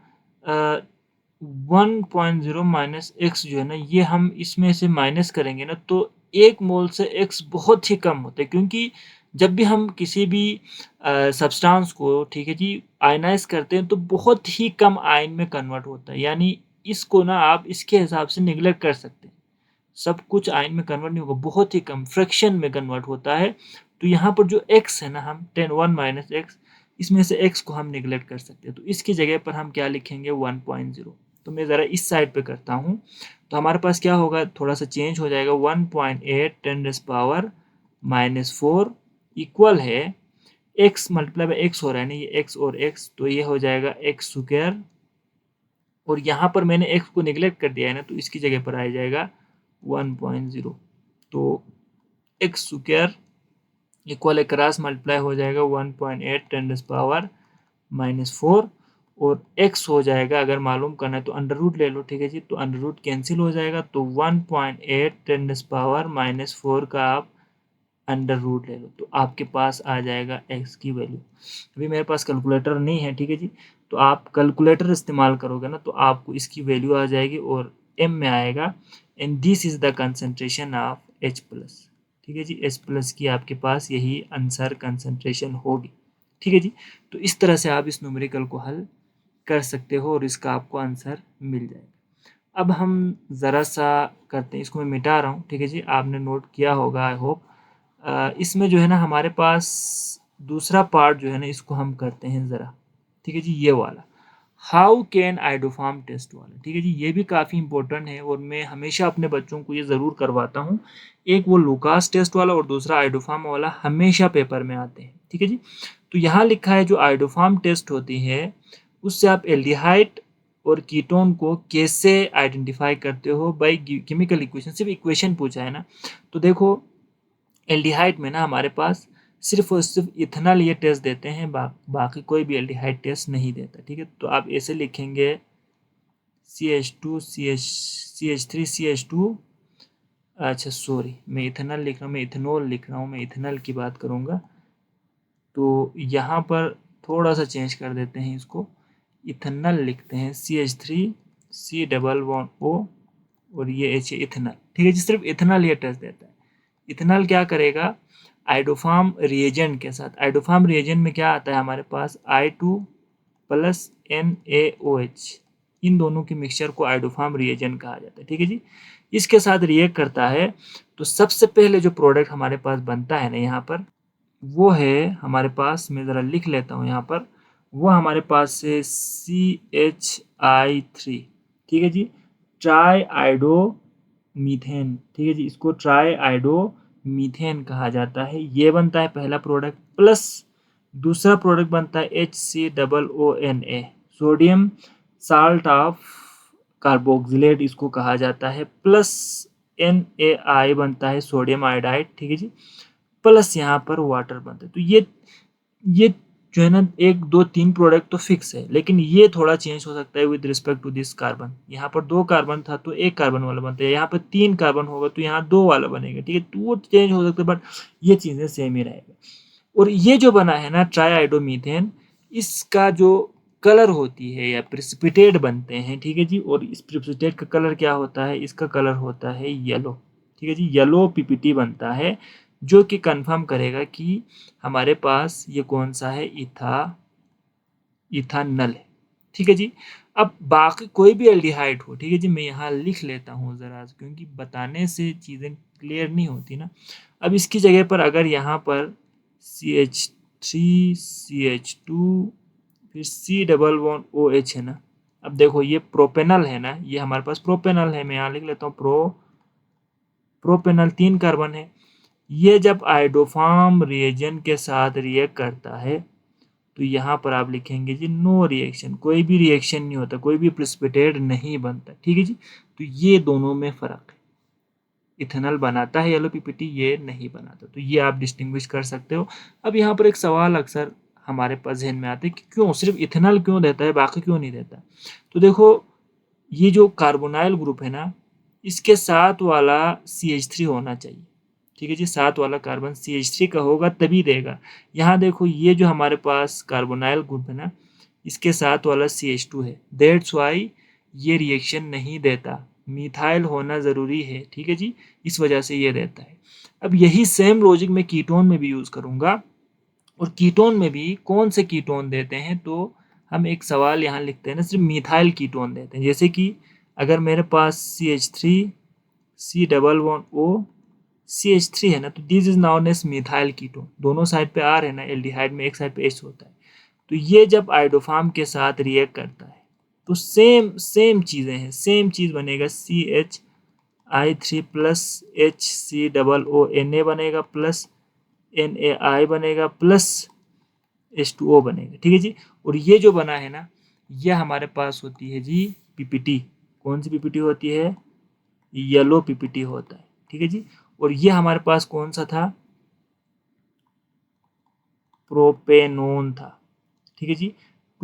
1.0 माइनस एक्स जो है ना, ये हम इसमें से माइनस करेंगे ना, तो 1 मोल से x बहुत ही कम होता है, क्योंकि जब भी हम किसी भी सब्सटेंस को, ठीक है जी, आयनाइज करते हैं तो बहुत ही कम आयन में कन्वर्ट होता है, यानी इसको ना आप इसके हिसाब से निगलेक्ट कर सकते हैं, सब कुछ आयन में कन्वर्ट नहीं होगा, बहुत ही कम फ्रैक्शन में कन्वर्ट होता है। तो यहाँ पर जो x है ना, हम 1 माइनस एक्स, इसमें से x को हम निगलेक्ट कर सकते हैं, तो इसकी जगह पर हम क्या लिखेंगे, 1.0। तो मैं ज़रा इस साइड पे करता हूँ, तो हमारे पास क्या होगा, थोड़ा सा चेंज हो जाएगा, 1.8 10⁻⁻⁴ इक्वल है x मल्टीप्लाई बाई x हो रहा है ना, ये x और x, तो ये हो जाएगा x स्क्वायर, और यहाँ पर मैंने x को निगलेक्ट कर दिया है ना, तो इसकी जगह पर आ जाएगा 1.0। तो x square equal cross multiply हो जाएगा 1.8 10⁻⁻⁴, और x हो जाएगा, अगर मालूम करना है तो अंडर रूट ले लो, ठीक है जी। तो अंडर रूट कैंसिल हो जाएगा, तो 1.8 × 10⁻⁴ का आप अंडर रूट ले लो, तो आपके पास आ जाएगा x की वैल्यू। अभी मेरे पास कैलकुलेटर नहीं है, ठीक है जी, तो आप कैलकुलेटर इस्तेमाल करोगे ना तो आपको इसकी वैल्यू आ जाएगी और m में आएगा, and this is the concentration of H+, ठीक है जी। H+ की आपके पास यही आंसर कंसंट्रेशन होगी, ठीक है जी। तो इस तरह से आप इस न्यूमेरिकल को हल कर सकते हो और इसका आपको आंसर मिल जाएगा। अब हम ज़रा सा करते हैं, इसको मैं मिटा रहा हूँ, ठीक है जी, आपने नोट किया होगा आई होप। इसमें जो है ना हमारे पास दूसरा पार्ट जो है ना इसको हम करते हैं ज़रा, ठीक है जी, ये वाला हाउ कैन आइडोफार्म टेस्ट वाला, ठीक है जी। ये भी काफ़ी इंपॉर्टेंट है और मैं हमेशा अपने बच्चों को ये ज़रूर करवाता हूँ। एक वो लुकास टेस्ट वाला और दूसरा आइडोफार्म वाला हमेशा पेपर में आते हैं, ठीक है जी। तो यहाँ लिखा है जो आइडोफार्म टेस्ट होती है उससे आप एल्डिहाइड और कीटोन को कैसे आइडेंटिफाई करते हो बाय केमिकल इक्वेशन। सिर्फ इक्वेशन पूछा है ना, तो देखो एल्डिहाइड में ना हमारे पास सिर्फ और सिर्फ इथेनॉल ये टेस्ट देते हैं, बाकी कोई भी एल्डिहाइड टेस्ट नहीं देता, ठीक है। तो आप ऐसे लिखेंगे CH2 CH3 CH2, अच्छा सॉरी मैं इथेनॉल लिख रहा हूँ, मैं इथेनॉल लिख रहा हूँ, मैं इथेनॉल की बात करूँगा। तो यहाँ पर थोड़ा सा चेंज कर देते हैं इसको, इथेनॉल लिखते हैं CH3 C++O और ये H इथेनॉल, ठीक है जी। सिर्फ इथेनॉल ये टेस्ट देता है। इथेनॉल क्या करेगा आइडोफार्म रिएजेंट के साथ, आइडोफार्म रिएजेंट में क्या आता है हमारे पास I2 + NaOH, इन दोनों की मिक्सचर को आइडोफार्म रिएजेंट कहा जाता है, ठीक है जी। इसके साथ रिएक्ट करता है तो सबसे पहले जो प्रोडक्ट हमारे पास बनता है ना यहाँ पर वो है हमारे पास, मैं ज़रा लिख लेता हूँ यहाँ पर, वो हमारे पास है CHI3, ठीक है जी, ट्राई आइडो मीथेन, ठीक है जी, इसको ट्राई आइडो मीथेन कहा जाता है। ये बनता है पहला प्रोडक्ट, प्लस दूसरा प्रोडक्ट बनता है HCOONA, sodium salt of carboxylate इसको कहा जाता है, प्लस NaI बनता है सोडियम आयोडाइड, ठीक है जी, प्लस यहाँ पर वाटर बनता है। तो ये जो है ना 1 2 3 प्रोडक्ट तो फिक्स है, लेकिन ये थोड़ा चेंज हो सकता है with respect to this carbon. यहाँ पर 2 कार्बन था तो 1 कार्बन वाला बनता है, यहाँ पर 3 कार्बन होगा तो यहाँ 2 वाला बनेगा, ठीक है। तो वो चेंज हो सकता है बट ये चीज़ें सेम ही रहेगा। और ये जो बना है ना ट्राईआइडोमीथेन, इसका जो कलर होती है या प्रिसिपिटेट बनते हैं, ठीक है जी, और इस प्रिसिपिटेट का कलर क्या होता है, इसका कलर होता है येलो, ठीक है जी, येलो पीपीटी बनता है जो कि कंफर्म करेगा कि हमारे पास ये कौन सा है, इथानल है, ठीक है जी। अब बाकी कोई भी एल्डिहाइड हो, ठीक है जी, मैं यहाँ लिख लेता हूँ ज़रा क्योंकि बताने से चीज़ें क्लियर नहीं होती ना। अब इसकी जगह पर अगर यहाँ पर CH3 CH2 फिर C++OH है ना, अब देखो ये प्रोपेनल है ना, ये हमारे पास प्रोपेनल है, मैं यहाँ लिख लेता हूँ प्रोपेनल 3 कार्बन है। ये जब आइडोफार्म रिएजेंट के साथ रिएक्ट करता है तो यहाँ पर आप लिखेंगे जी नो रिएक्शन, कोई भी रिएक्शन नहीं होता, कोई भी प्रेसिपिटेट नहीं बनता, ठीक है जी। तो ये दोनों में फ़र्क है, इथेनॉल बनाता है येलो पीपीटी, ये नहीं बनाता, तो ये आप डिस्टिंग्विश कर सकते हो। अब यहाँ पर एक सवाल अक्सर हमारे पास जहन में आता है कि क्यों सिर्फ इथेनॉल क्यों देता है बाकी क्यों नहीं देता। तो देखो ये जो कार्बोनाइल ग्रुप है ना इसके साथ वाला CH3 होना चाहिए, ठीक है जी, साथ वाला कार्बन CH3 का होगा तभी देगा। यहाँ देखो ये जो हमारे पास कार्बोनाइल ग्रुप है ना इसके साथ वाला CH2 है, दैट्स वाई ये रिएक्शन नहीं देता, मिथाइल होना ज़रूरी है, ठीक है जी, इस वजह से ये देता है। अब यही सेम लॉजिक मैं कीटोन में भी यूज़ करूँगा, और कीटोन में भी कौन से कीटोन देते हैं, तो हम एक सवाल यहाँ लिखते हैं ना, सिर्फ मिथाइल कीटोन देते हैं। जैसे कि अगर मेरे पास CH3 C++O CH3 है ना, तो this is known as methyl ketone, दोनों साइड पे R है ना, एल्डिहाइड में एक साइड पे H होता है। तो ये जब आइडोफार्म के साथ रिएक्ट करता है तो सेम सेम चीज़ें हैं, सेम चीज़ बनेगा, CHI3 प्लस HCOONA बनेगा प्लस NaI बनेगा प्लस H2O बनेगा, ठीक है जी। और ये जो बना है ना ये हमारे पास होती है जी पीपीटी, कौन सी पीपीटी होती है, येलो पीपीटी होता है, ठीक है जी। और ये हमारे पास कौन सा था, प्रोपेनोन था, ठीक है जी।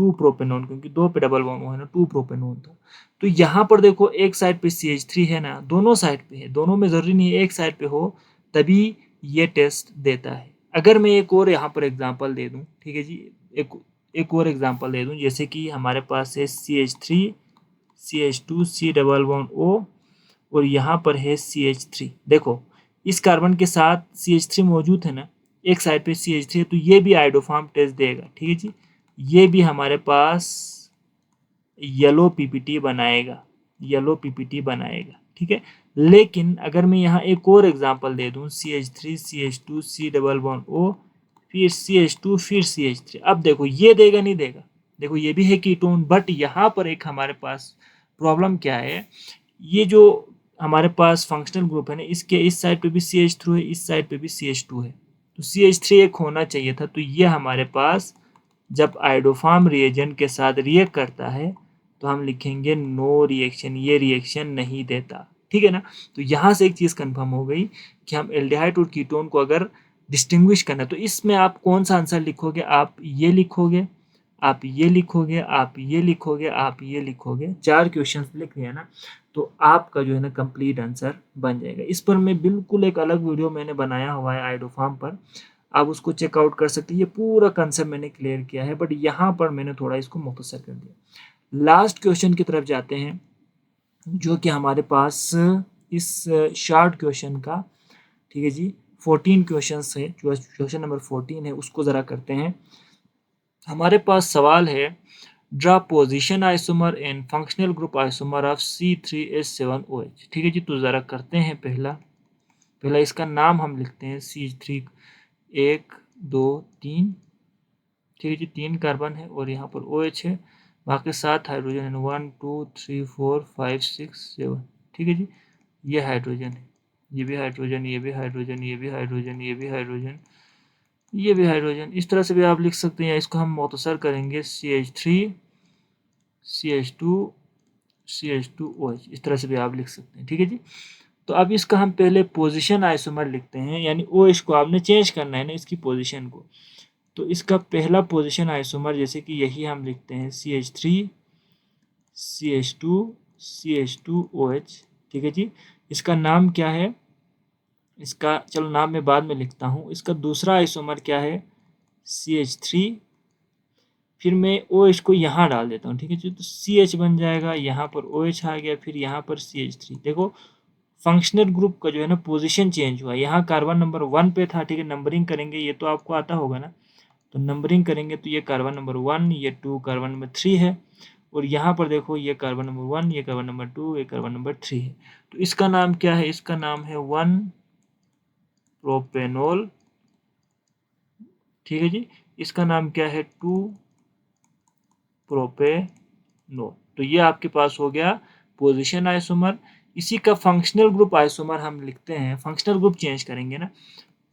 2 प्रोपेनॉन, क्योंकि 2 पे डबल बॉन्ड है ना, 2 प्रोपेनॉन था। तो यहाँ पर देखो एक साइड पे CH3 है ना, दोनों साइड पे है, दोनों में जरूरी नहीं है एक साइड पे हो तभी ये टेस्ट देता है। अगर मैं एक और यहाँ पर एग्जांपल दे दूँ, ठीक है जी, एक और एग्जांपल दे दूँ, जैसे कि हमारे पास है CH3 CH2 C double bond O और यहाँ पर है CH3। देखो इस कार्बन के साथ CH3 मौजूद है ना, एक साइड पे CH3 है, तो ये भी आइडोफार्म टेस्ट देगा, ठीक है जी। ये भी हमारे पास येलो पीपीटी बनाएगा, येलो पीपीटी बनाएगा, ठीक है। लेकिन अगर मैं यहाँ एक और एग्जांपल दे दूँ, CH3 CH2 C double bond O फिर CH2 फिर CH3, अब देखो ये देगा नहीं देगा, देखो ये भी है कीटोन, बट यहाँ पर एक हमारे पास प्रॉब्लम क्या है, ये जो हमारे पास फंक्शनल ग्रुप है ना, इसके इस साइड पे भी CH3 है, इस साइड पे भी CH2 है, तो CH3 एक होना चाहिए था। तो ये हमारे पास जब आइडोफार्म रिएजेंट के साथ रिएक्ट करता है तो हम लिखेंगे नो रिएक्शन, ये रिएक्शन नहीं देता, ठीक है ना। तो यहाँ से एक चीज़ कंफर्म हो गई कि हम एल्डिहाइड और कीटोन को अगर डिस्टिंग्विश करना, तो इसमें आप कौन सा आंसर लिखोगे, आप ये लिखोगे, आप ये लिखोगे, आप ये लिखोगे, आप ये लिखोगे, 4 क्वेश्चन लिख लिया ना, तो आपका जो है ना कंप्लीट आंसर बन जाएगा। इस पर मैं बिल्कुल एक अलग वीडियो मैंने बनाया हुआ है आइडोफार्म पर, आप उसको चेकआउट कर सकते हैं, ये पूरा कंसेप्ट मैंने क्लियर किया है, बट यहाँ पर मैंने थोड़ा इसको मुख्तसर कर दिया। लास्ट क्वेश्चन की तरफ जाते हैं, जो कि हमारे पास इस शॉर्ट क्वेश्चन का, ठीक है जी, 14 क्वेश्चन है, जो क्वेश्चन नंबर 14 है उसको ज़रा करते हैं। हमारे पास सवाल है, draw position isomer and functional group isomer of C3H7OH, ठीक है जी। तो ज़रा करते हैं, पहला इसका नाम हम लिखते हैं C3, 1 2 3, ठीक है जी, 3 कार्बन है और यहाँ पर OH है, बाकी 7 हाइड्रोजन है, 1 2 3 4 5 6 7, ठीक है जी। ये हाइड्रोजन है, ये भी हाइड्रोजन, ये भी हाइड्रोजन, ये भी हाइड्रोजन, ये भी हाइड्रोजन, ये भी हाइड्रोजन। इस तरह से भी आप लिख सकते हैं, इसको हम मुख्तसर करेंगे CH3 CH2 CH2OH, इस तरह से भी आप लिख सकते हैं, ठीक है जी। तो अब इसका हम पहले पोजीशन आइसोमर लिखते हैं, यानी OH को आपने चेंज करना है ना इसकी पोजीशन को। तो इसका पहला पोजीशन आइसोमर जैसे कि यही हम लिखते हैं CH3 CH2 CH2OH, ठीक है जी। इसका नाम क्या है, इसका चलो नाम मैं बाद में लिखता हूँ। इसका दूसरा आइसोमर क्या है, CH3, फिर मैं OH को यहाँ डाल देता हूँ, ठीक है जी। तो CH बन जाएगा, यहाँ पर OH आ गया, फिर यहाँ पर CH3। देखो फंक्शनल ग्रुप का जो है ना पोजीशन चेंज हुआ, यहाँ कार्बन नंबर 1 पे था, ठीक है। नंबरिंग करेंगे, ये तो आपको आता होगा ना, तो नंबरिंग करेंगे तो ये कार्बन नंबर 1, ये 2, कार्बन नंबर 3 है, और यहाँ पर देखो ये कार्बन नंबर 1, ये कार्बन नंबर 2, ये कार्बन नंबर 3 है। तो इसका नाम क्या है, इसका नाम है 1 प्रोपेनॉल, ठीक है जी। इसका नाम क्या है, 2 प्रोपेनॉल। तो ये आपके पास हो गया पोजीशन आइसोमर। इसी का फंक्शनल ग्रुप आइसोमर हम लिखते हैं, फंक्शनल ग्रुप चेंज करेंगे ना,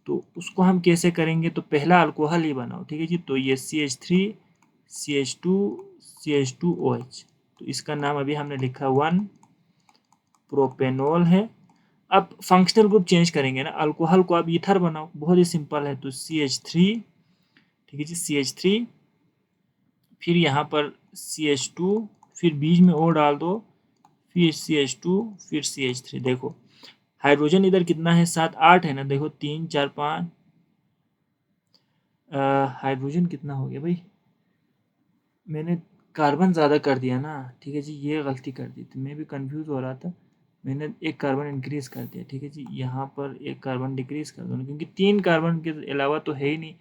तो उसको हम कैसे करेंगे, तो पहला अल्कोहल ही बनाओ, ठीक है जी। तो ये CH3 CH2 CH2OH, तो इसका नाम अभी हमने लिखा 1 प्रोपेनॉल है। अब फंक्शनल ग्रुप चेंज करेंगे ना, अल्कोहल को आप ईथर बनाओ, बहुत ही सिंपल है। तो CH3, ठीक है जी, CH3, फिर यहाँ पर CH2, फिर बीच में O डाल दो, फिर CH2, फिर CH3। देखो हाइड्रोजन इधर कितना है, 7 8 है ना, देखो 3 4 5, हाइड्रोजन कितना हो गया भाई, मैंने कार्बन ज़्यादा कर दिया ना, ठीक है जी, ये गलती कर दी थी, मैं भी कंफ्यूज हो रहा था, मैंने एक कार्बन इंक्रीज कर दिया, ठीक है जी। यहाँ पर एक कार्बन डिक्रीज कर दो, क्योंकि 3 कार्बन के अलावा तो है ही नहीं,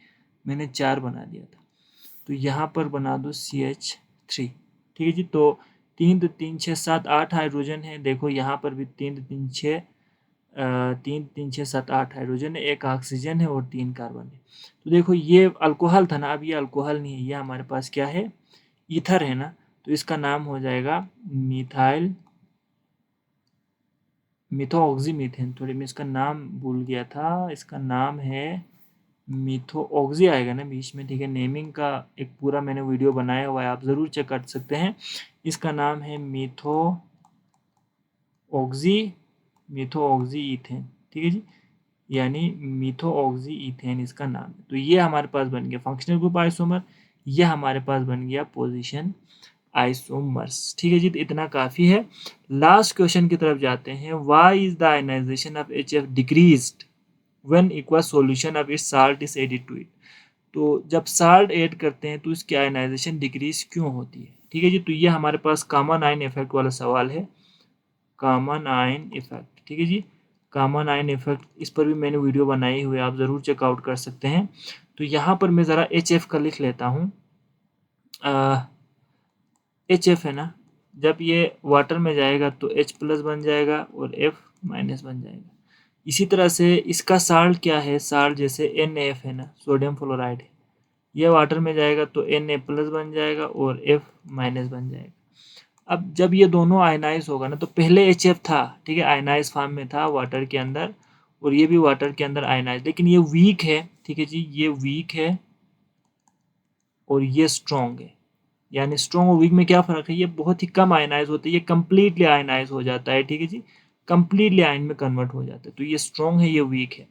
मैंने 4 बना दिया था। तो यहाँ पर बना दो CH3, ठीक है जी। तो 3 तो 3 6 7 8 हाइड्रोजन है, देखो यहाँ पर भी 3 तो 3 6 3 3 6 7 8 हाइड्रोजन है, एक ऑक्सीजन है और 3 कार्बन है। तो देखो ये अल्कोहल था ना, अब ये अल्कोहल नहीं है, ये हमारे पास क्या है, ईथर है ना। तो इसका नाम हो जाएगा मिथाइल मिथोऑक्सीमीथेन, थोड़ी मैं इसका नाम भूल गया था, इसका नाम है मिथोऑक्सी आएगा ना बीच में, ठीक है। नेमिंग का एक पूरा मैंने वीडियो बनाया हुआ है, आप ज़रूर चेक कर सकते हैं। इसका नाम है मिथोऑक्सी ईथेन, ठीक है जी, यानी मिथोऑक्सी ईथेन इसका नाम है। तो ये हमारे पास बन गया फंक्शनल ग्रुप आइसोमर, ये हमारे पास बन गया पोजीशन आइसोमर्स। ठीक है जी, तो इतना काफ़ी है। लास्ट क्वेश्चन की तरफ जाते हैं। Why is the ionisation of HF decreased when aqueous solution of its salt is added to it. तो जब साल्ट ऐड करते हैं तो इसकी आयनाइजेशन डिक्रीज क्यों होती है? ठीक है जी, तो ये हमारे पास कॉमन आयन इफेक्ट वाला सवाल है। कॉमन आयन इफेक्ट, ठीक है जी, कॉमन आयन इफेक्ट, इस पर भी मैंने वीडियो बनाई हुई है, आप ज़रूर चेकआउट कर सकते हैं। तो यहाँ पर मैं ज़रा HF का लिख लेता हूँ। HF है ना, जब ये वाटर में जाएगा तो H प्लस बन जाएगा और F माइनस बन जाएगा। इसी तरह से इसका साल्ट क्या है, साल्ट जैसे NaF है ना, सोडियम फ्लोराइड है, ये वाटर में जाएगा तो Na प्लस बन जाएगा और F माइनस बन जाएगा। अब जब ये दोनों आयनाइज होगा ना, तो पहले HF था, ठीक है, आयनाइज फॉर्म में था वाटर के अंदर, और ये भी वाटर के अंदर आयनाइज, लेकिन ये वीक है, ठीक है जी, ये वीक है और ये स्ट्रॉन्ग है। यानी स्ट्रॉन्ग और वीक में क्या फ़र्क है, ये बहुत ही कम आयनाइज होते हैं, ये कम्प्लीटली आयनाइज हो जाता है, ठीक है जी, कम्प्लीटली आयन में कन्वर्ट हो जाता है। तो ये स्ट्रॉन्ग है, ये वीक है।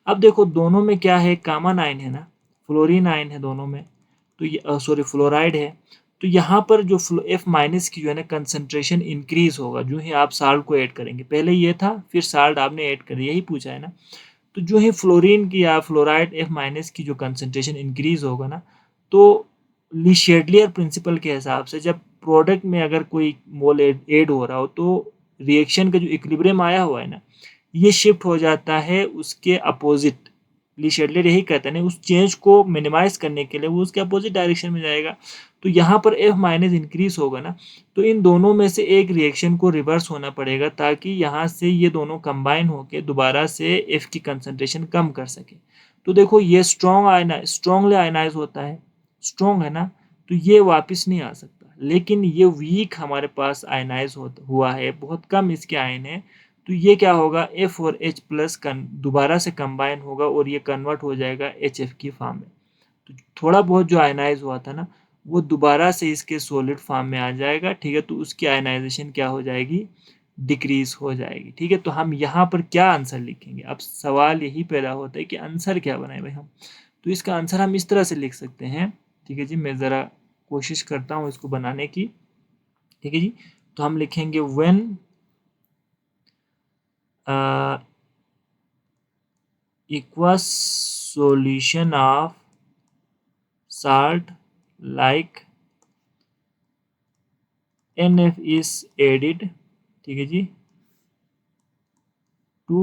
अब देखो दोनों में क्या है, कॉमन आयन है ना, फ्लोरीन आयन है दोनों में, तो ये सॉरी फ्लोराइड है। तो यहाँ पर जो F माइनस की जो है ना कंसनट्रेशन इंक्रीज होगा जो ही आप साल्ट को ऐड करेंगे। पहले ये था, फिर साल्ट आपने ऐड कर दिया, यही पूछा है ना। तो जो ही फ्लोरीन की या फ्लोराइड F माइनस की जो कंसनट्रेशन इंक्रीज होगा ना, तो लीशेडलियर प्रिंसिपल के हिसाब से जब प्रोडक्ट में अगर कोई मोल ऐड हो रहा हो तो रिएक्शन का जो इक्विलिब्रियम आया हुआ है ना, ये शिफ्ट हो जाता है उसके अपोजिट। लीशेडलियर यही कहते हैं ना, उस चेंज को मिनिमाइज करने के लिए वो उसके अपोजिट डायरेक्शन में जाएगा। तो यहाँ पर F माइनस इंक्रीज होगा ना, तो इन दोनों में से एक रिएक्शन को रिवर्स होना पड़ेगा ताकि यहाँ से ये दोनों कंबाइन होकर दोबारा से F की कंसनट्रेशन कम कर सके। तो देखो ये स्ट्रॉन्गली आयनाइज होता है, स्ट्रॉन्ग है ना, तो ये वापस नहीं आ सकता, लेकिन ये वीक हमारे पास आयनाइज हुआ है, बहुत कम इसके आयन है। तो ये क्या होगा, F और H प्लस दोबारा से कंबाइन होगा और ये कन्वर्ट हो जाएगा HF की फॉर्म में। तो थोड़ा बहुत जो आयनाइज हुआ था ना, वो दोबारा से इसके सॉलिड फॉर्म में आ जाएगा, ठीक है, तो उसकी आयनाइजेशन क्या हो जाएगी, डिक्रीज हो जाएगी। ठीक है, तो हम यहाँ पर क्या आंसर लिखेंगे? अब सवाल यही पैदा होता है कि आंसर क्या बनाए भाई हम। तो इसका आंसर हम इस तरह से लिख सकते हैं, ठीक है जी, मैं ज़रा कोशिश करता हूँ इसको बनाने की। ठीक है जी, तो हम लिखेंगे when aqueous solution of salt like NF is added, ठीक है जी, to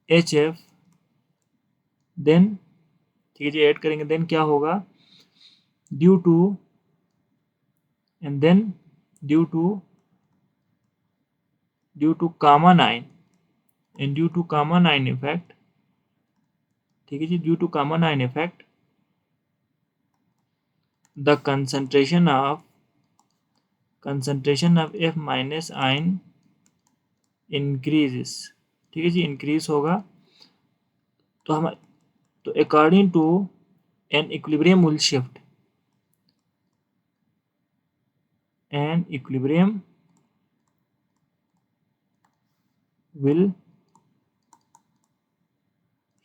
HF, देन, ठीक है जी, ऐड करेंगे, देन क्या होगा, due to, and then due to common ion, and due to common ion effect, ठीक है जी, due to common ion effect the concentration of F minus ion increases, ठीक है जी, इंक्रीज होगा। तो हम, तो according to an equilibrium will shift, an equilibrium will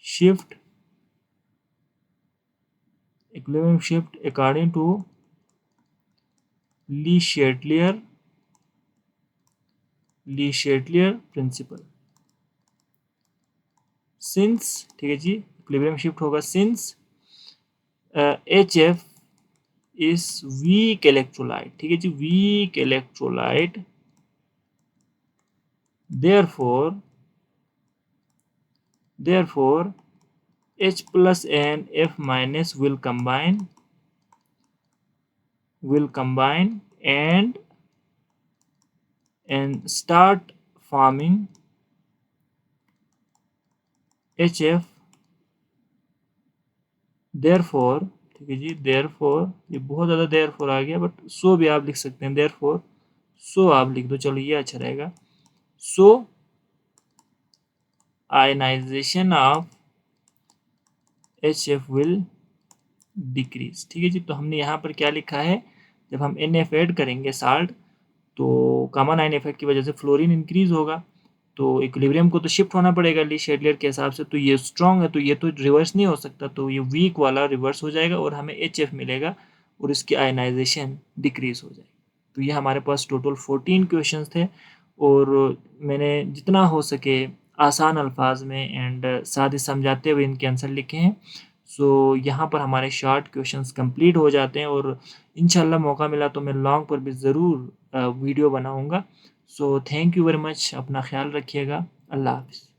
shift, equilibrium shift according to Le Chatelier principle। Since, ठीक है जी, इक्विलिब्रियम शिफ्ट होगा since HF is weak electrolyte, ठीक है जी, weak electrolyte, therefore H plus and F minus will combine and start forming HF, therefore, ठीक है जी, therefore, ये बहुत ज़्यादा therefore आ गया, बट so भी आप लिख सकते हैं, therefore so आप लिख दो, चलो ये अच्छा रहेगा। so ionization of HF will decrease, ठीक है जी, तो हमने यहाँ पर क्या लिखा है, जब हम NF ऐड करेंगे साल्ट, तो कॉमन आयन इफेक्ट की वजह से फ्लोरीन इंक्रीज होगा, तो इक्विलिब्रियम को तो शिफ्ट होना पड़ेगा ली शेडलर के हिसाब से, तो ये स्ट्रॉन्ग है तो ये तो रिवर्स नहीं हो सकता, तो ये वीक वाला रिवर्स हो जाएगा और हमें HF मिलेगा और इसकी आयनाइजेशन डिक्रीज हो जाएगी। तो ये हमारे पास टोटल 14 क्वेश्चंस थे और मैंने जितना हो सके आसान अल्फाज में एंड साथ ही समझाते हुए इनके आंसर लिखे हैं। सो यहाँ पर हमारे शॉर्ट क्वेश्चंस कंप्लीट हो जाते हैं और इंशाल्लाह मौका मिला तो मैं लॉन्ग पर भी ज़रूर वीडियो बनाऊँगा। So thank you very much, अपना ख्याल रखिएगा। अल्लाह हाफ़िज़।